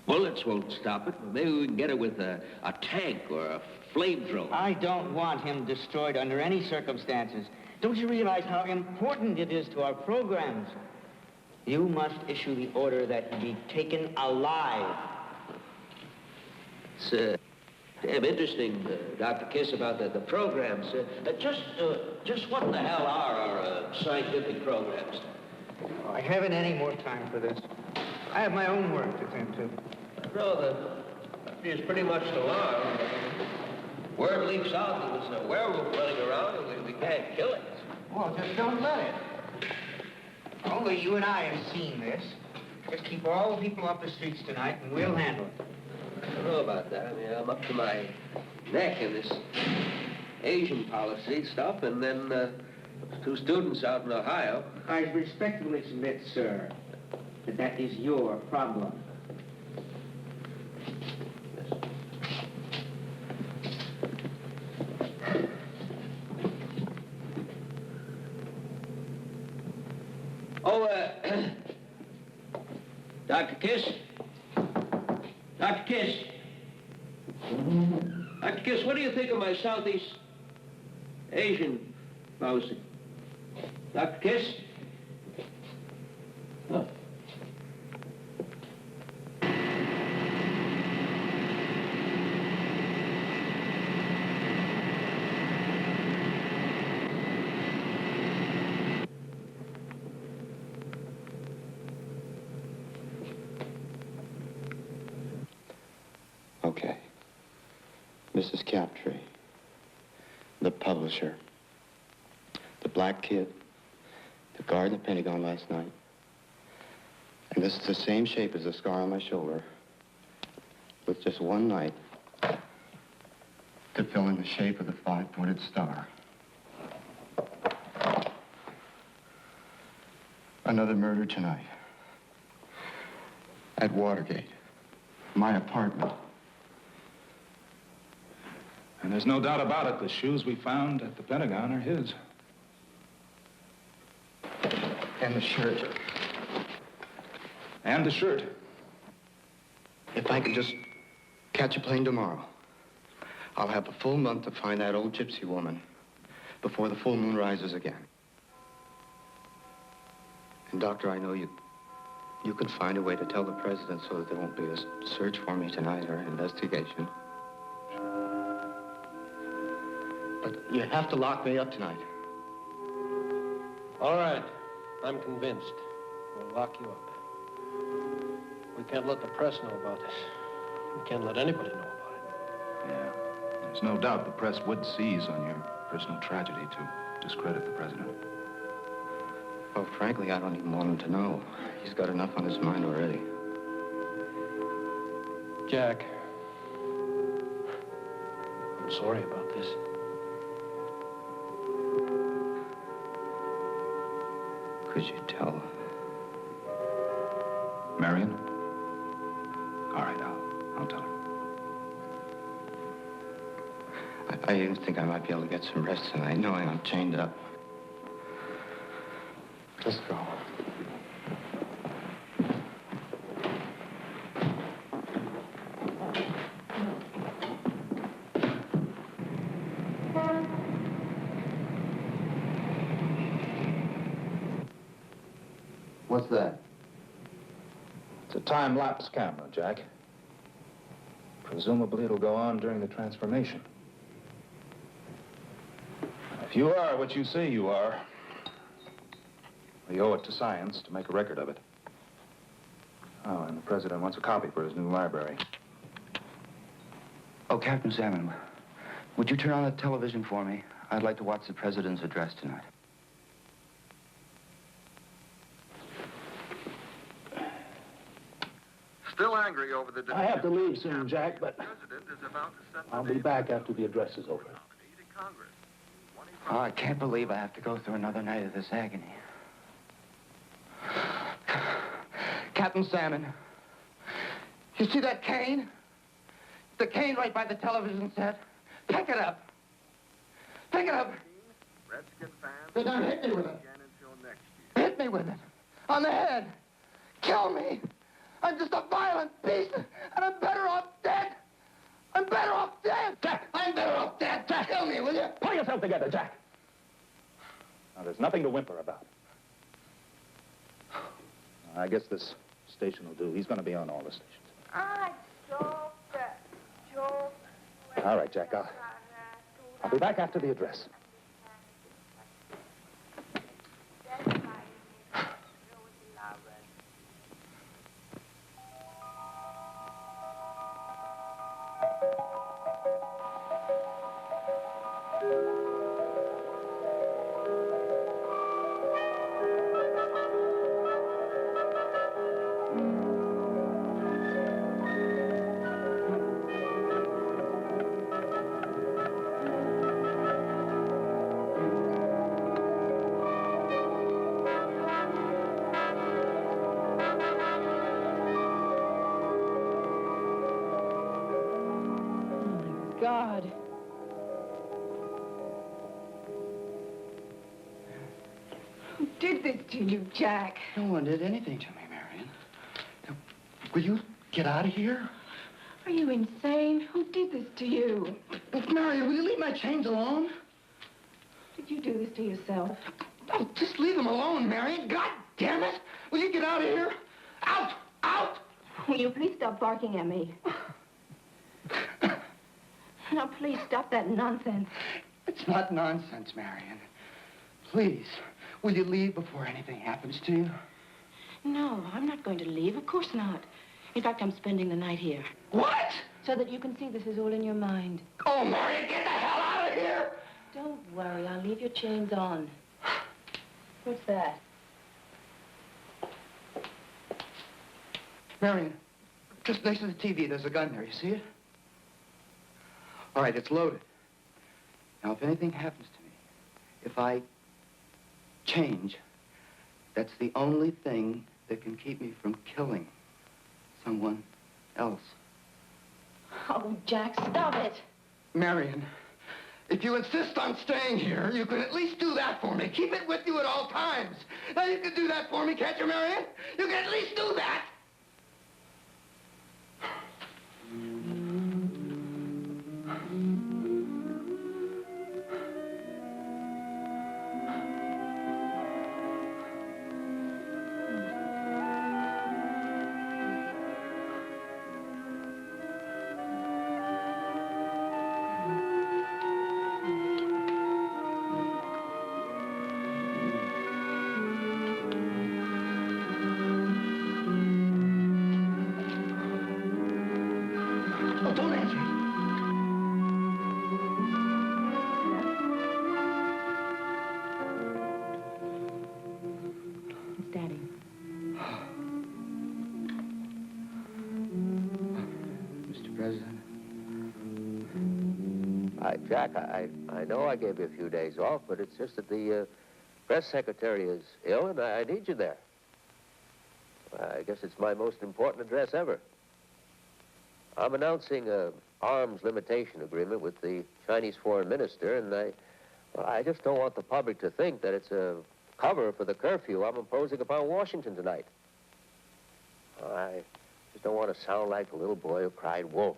Well, Bullets won't stop it. Maybe we can get it with a tank or a flamethrower. I don't want him destroyed under any circumstances. Don't you realize how important it is to our programs? You must issue the order that he be taken alive. It's damn interesting, Dr. Kiss, about the programs. Just what the hell are our scientific programs? Oh, I haven't any more time for this. I have my own work to tend to. No, the country is pretty much alarmed. Word leaks out that there's a werewolf running around and we can't kill it. Well, just don't let it. Only you and I have seen this. Just keep all the people off the streets tonight and we'll handle it. I don't know about that. I mean, I'm up to my neck in this Asian policy stuff, and then 2 students out in Ohio. I respectfully submit, sir, that is your problem. Oh, Dr. Kiss? Dr. Kiss? Dr. Kiss, what do you think of my Southeast Asian policy? Dr. Kiss? Oh. Okay. Mrs. Captree, the publisher, the black kid, the guard in the Pentagon last night, and this is the same shape as the scar on my shoulder, with just one knife to fill in the shape of the 5-pointed star. Another murder tonight. At Watergate, my apartment. And there's no doubt about it, the shoes we found at the Pentagon are his. And the shirt. And the shirt. If I could just catch a plane tomorrow, I'll have a full month to find that old gypsy woman before the full moon rises again. And, Doctor, I know you can find a way to tell the president so that there won't be a search for me tonight or an investigation. But you have to lock me up tonight. All right. I'm convinced. We'll lock you up. We can't let the press know about this. We can't let anybody know about it. Yeah. There's no doubt the press would seize on your personal tragedy to discredit the president. Well, frankly, I don't even want him to know. He's got enough on his mind already. Jack, I'm sorry about this. Could you tell? Marion? All right, I'll tell her. I even think I might be able to get some rest tonight, knowing I'm chained up. Let's go. What's that? It's a time-lapse camera, Jack. Presumably it'll go on during the transformation. If you are what you say you are, we owe it to science to make a record of it. Oh, and the president wants a copy for his new library. Oh, Captain Salmon, would you turn on the television for me? I'd like to watch the president's address tonight. Still angry over the... I have to leave soon, Jack, but I'll be back after the address is over. Oh, I can't believe I have to go through another night of this agony. Captain Salmon, you see that cane? The cane right by the television set? Pick it up. Pick it up. They're gonna hit me with it. Hit me with it. On the head. Kill me. I'm just a violent beast, and I'm better off dead. I'm better off dead. Jack! I'm better off dead. Jack, kill me, will you? Pull yourself together, Jack. Now, there's nothing to whimper about. I guess this station will do. He's going to be on all the stations. All right, Jack, I'll be back after the address. God. Who did this to you, Jack? No one did anything to me, Marion. Now, will you get out of here? Are you insane? Who did this to you? Marion, will you leave my chains alone? Did you do this to yourself? Oh, just leave them alone, Marion. God damn it! Will you get out of here? Out! Out! Will you please stop barking at me? Now, please stop that nonsense. It's not nonsense, Marion. Please, will you leave before anything happens to you? No, I'm not going to leave. Of course not. In fact, I'm spending the night here. What? So that you can see this is all in your mind. Oh, Marion, get the hell out of here! Don't worry, I'll leave your chains on. What's that? Marion, just next to the TV, there's a gun there. You see it? All right, it's loaded. Now, if anything happens to me, if I change, that's the only thing that can keep me from killing someone else. Oh, Jack, stop it. Marion, if you insist on staying here, you can at least do that for me. Keep it with you at all times. Now, you can do that for me, can't you, Marion? You can at least do that. Jack, I know I gave you a few days off, but it's just that the press secretary is ill, and I need you there. I guess it's my most important address ever. I'm announcing an arms limitation agreement with the Chinese foreign minister, and I just don't want the public to think that it's a cover for the curfew I'm imposing upon Washington tonight. I just don't want to sound like the little boy who cried wolf.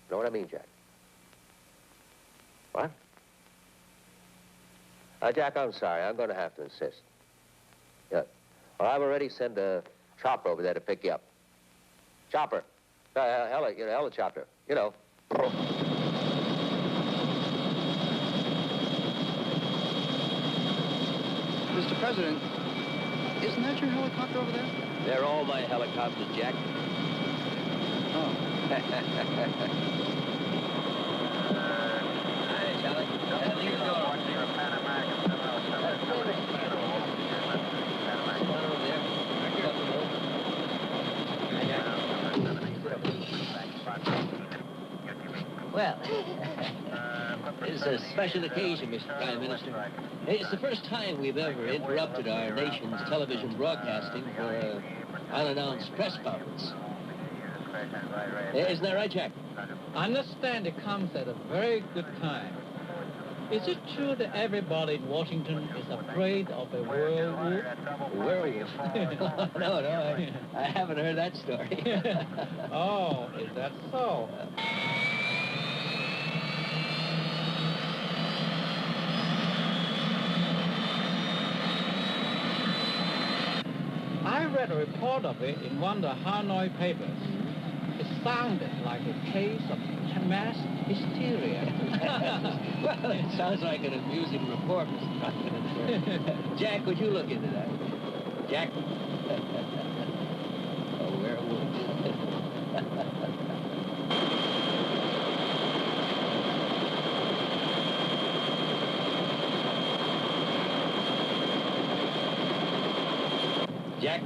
You know what I mean, Jack? What? Jack, I'm sorry. I'm going to have to insist. Yeah. Well, I've already sent a chopper over there to pick you up. Chopper. Helicopter. You know. Mr. President, isn't that your helicopter over there? They're all my helicopters, Jack. Oh. Well, it's a special occasion, Mr. Prime Minister. It's the first time we've ever interrupted our nation's television broadcasting for an unannounced press conference. Isn't that right, Jack? I understand it comes at a very good time. Is it true that everybody in Washington is afraid of a werewolf? Werewolf? no, I haven't heard that story. Oh, is that so? I read a report of it in one of the Hanoi papers. It sounded like a case of mass hysteria. Well, it sounds like an amusing report, Mr. President. Jack, would you look into that? Jack? A werewolf. Jack?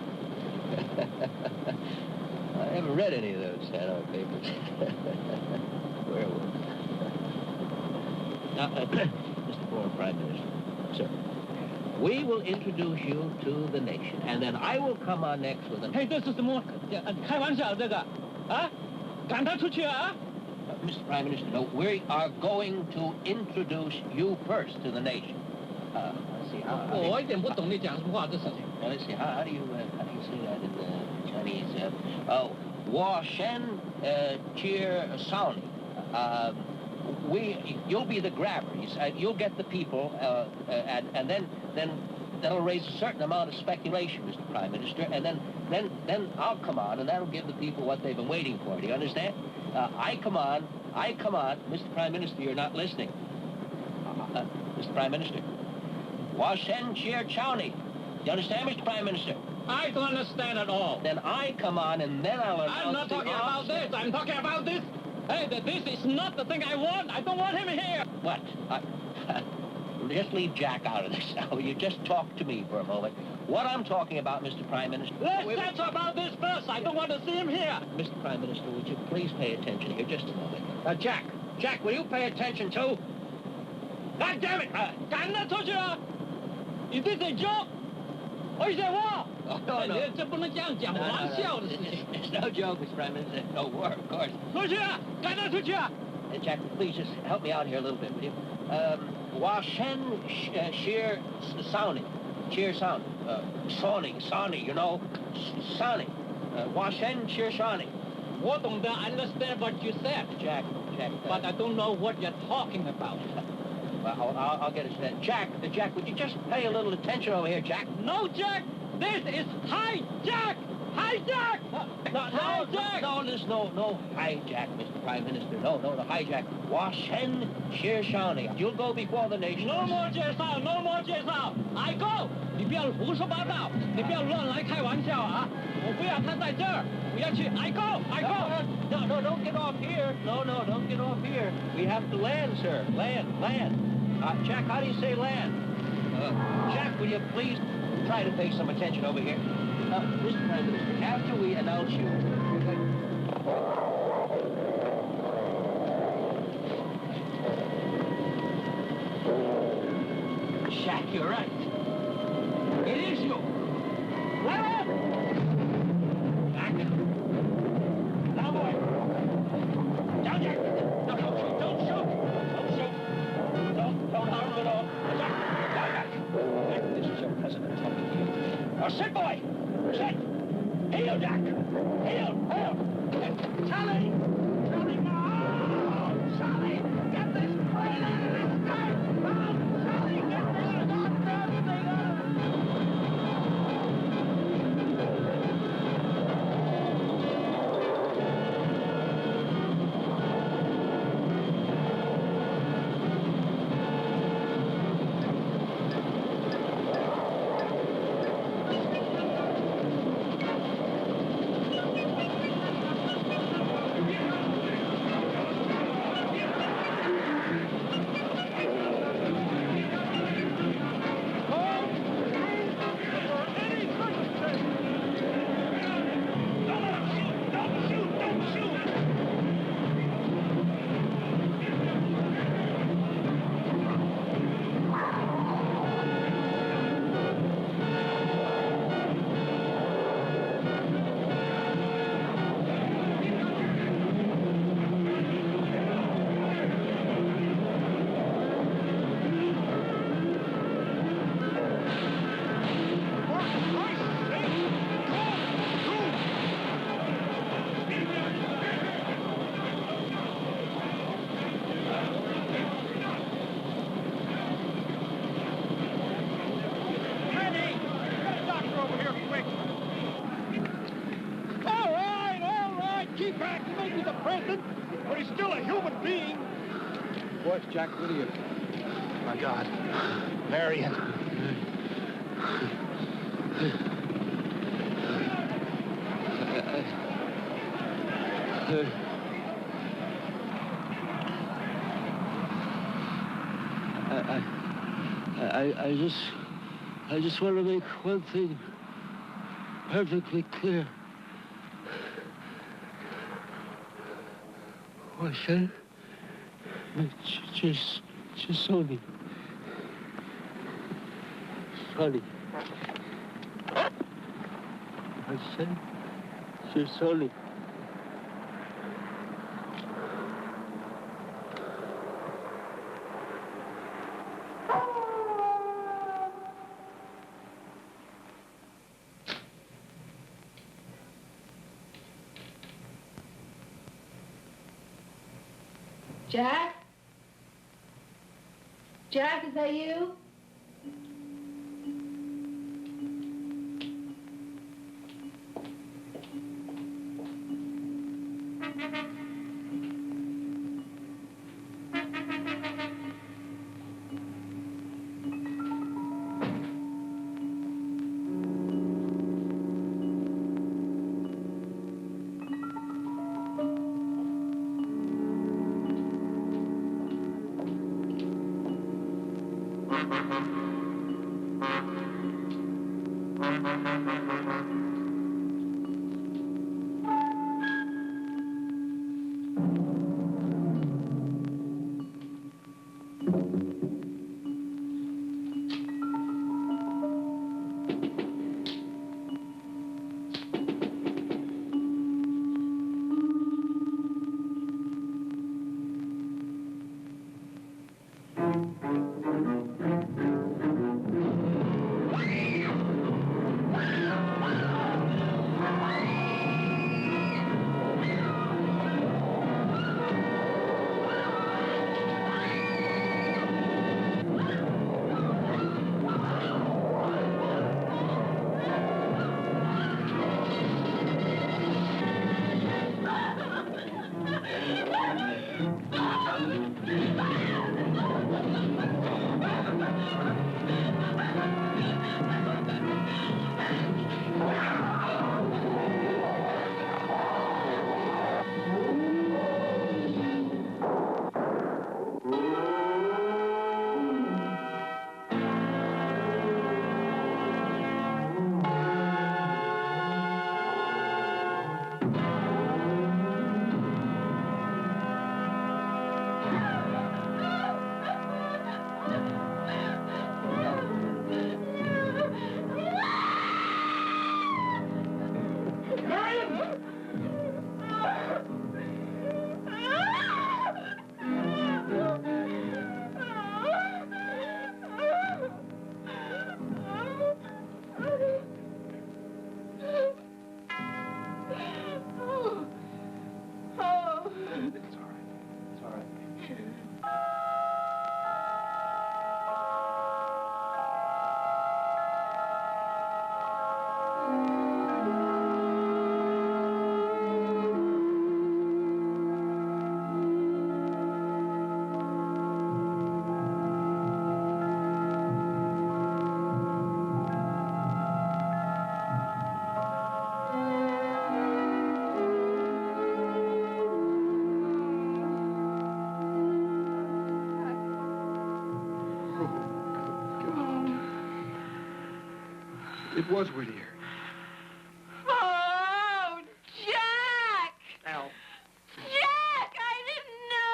I haven't read any of those Hanoi papers. Werewolf. Now, Mr. Former Prime Minister, sir, we will introduce you to the nation, and then I will come on next with an... Hey, 这是什么？开玩笑这个，啊？赶他出去啊！ Mr. Prime Minister, no, we are going to introduce you first to the nation. Let's see, how... 我一点不懂你讲什么话，这事情。Let's see, how do you say that in the Chinese? Wa Shen Cheer Sauni. You'll be the grabber. You'll get the people, and then that'll raise a certain amount of speculation, Mr. Prime Minister, and then I'll come on, and that'll give the people what they've been waiting for. Do you understand? I come on, Mr. Prime Minister, you're not listening. Mr. Prime Minister. Wa Shen Cheer Chowni. You understand, Mr. Prime Minister? I don't understand at all. Then I come on, and then I'll announce I'm not talking about this. I'm talking about this. Hey, this is not the thing I want. I don't want him here. What? Just leave Jack out of this now. You just talk to me for a moment. What I'm talking about, Mr. Prime Minister... Let's talk about this first. I don't want to see him here. Mr. Prime Minister, would you please pay attention here just a moment? Jack, will you pay attention too? God damn it! 赶他出去啊! Is this a joke? Or is it war? Oh, no. 这不能这样讲，玩笑的事情。 It's no joke, Mr. Prime Minister. No war, of course. 出去啊！赶他出去啊！ Jack, please just help me out here a little bit, will you? Washen Sheer Sounding. Cheer Sound. Sawny, you know? Sawny. Washen Sheer Sawny. 我懂得 understand what you said, Jack. But I don't know what you're talking about. Well, I'll get it to that. Jack, would you just pay a little attention over here, Jack? No, Jack! This is hijack! Hijack! No, there's no hijack, Mr. Prime Minister. No, the hijack. Washen Shir Shani. You'll go before the nation. No more 介绍 I go! 你不要胡说八道，你不要乱来开玩笑啊！我不要他在这儿，我要去 I go! No, don't get off here. No, don't get off here. We have to land, sir. Land. Jack, how do you say land? Jack, will you please try to pay some attention over here? Mr. Prime Minister, after we announce you... Jack, you're right. It is you. Let up! Jack. Now, boy. Down, Jack. No, don't shoot. Don't harm him at all. Jack. Jack, this is your president talking to you. Now, sit, boy. Sit. Heel, Jack. Heel. Charlie, no! Charlie, get this plane out of this guy. Oh, Charlie, get this goddamn thing out of it. boy's still a human being. Boys, Jack, what are you? My God. Marion. I just want to make one thing perfectly clear. What said? Just Sonny. Sonny. I said, just Sonny. Jack? Jack, is that you? It was Whittier. Oh, Jack! Al, Jack, I didn't know!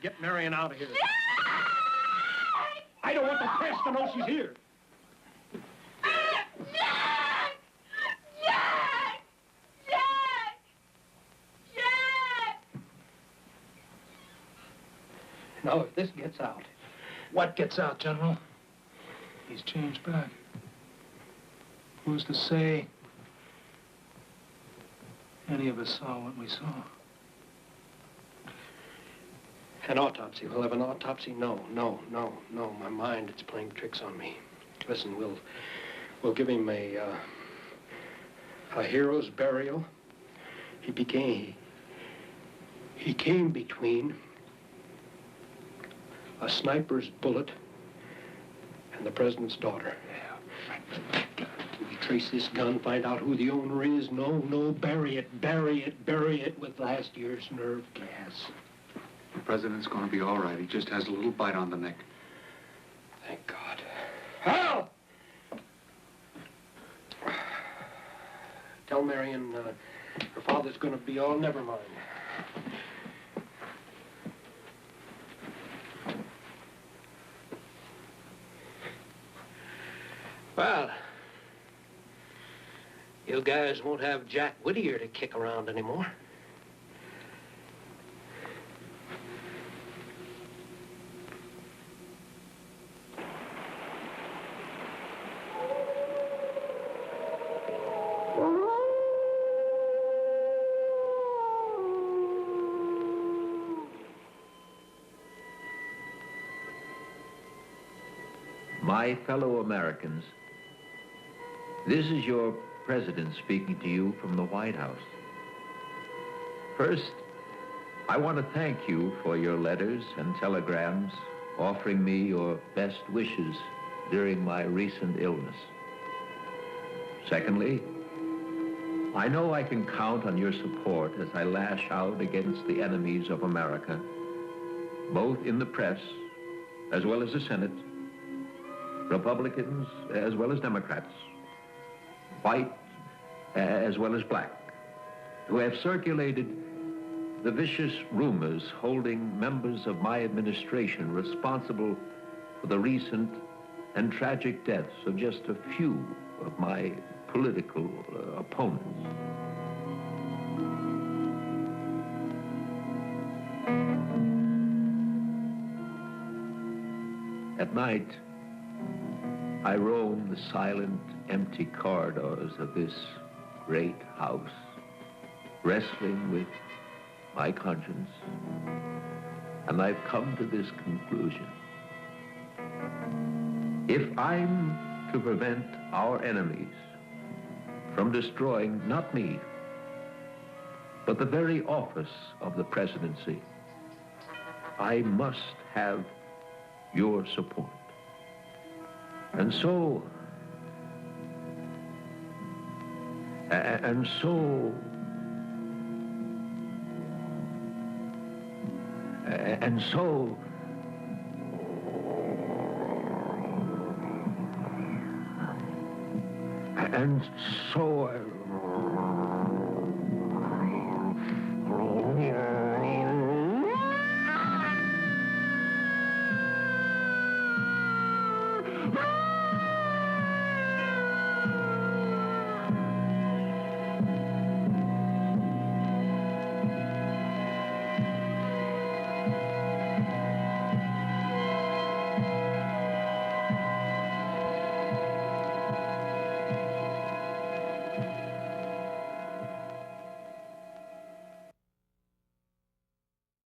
get Marion out of here. Jack! I don't want the press to know she's here. Jack! Jack! Jack! Jack! Now, if this gets out... What gets out, General? He's changed back. Who's to say any of us saw what we saw? An autopsy. We'll have an autopsy? No. My mind, it's playing tricks on me. Listen, we'll give him a hero's burial. He came between a sniper's bullet and the president's daughter. We trace this gun, find out who the owner is. No, bury it with last year's nerve gas. The president's going to be all right. He just has a little bite on the neck. Thank God. Hal! Tell Marion her father's going to be all never mind. Well, you guys won't have Jack Whittier to kick around anymore. My fellow Americans, this is your president speaking to you from the White House. First, I want to thank you for your letters and telegrams offering me your best wishes during my recent illness. Secondly, I know I can count on your support as I lash out against the enemies of America, both in the press as well as the Senate, Republicans as well as Democrats, white as well as black, who have circulated the vicious rumors holding members of my administration responsible for the recent and tragic deaths of just a few of my political opponents. At night, I roam the silent, empty corridors of this great house, wrestling with my conscience, and I've come to this conclusion. If I'm to prevent our enemies from destroying not me, but the very office of the presidency, I must have your support. And so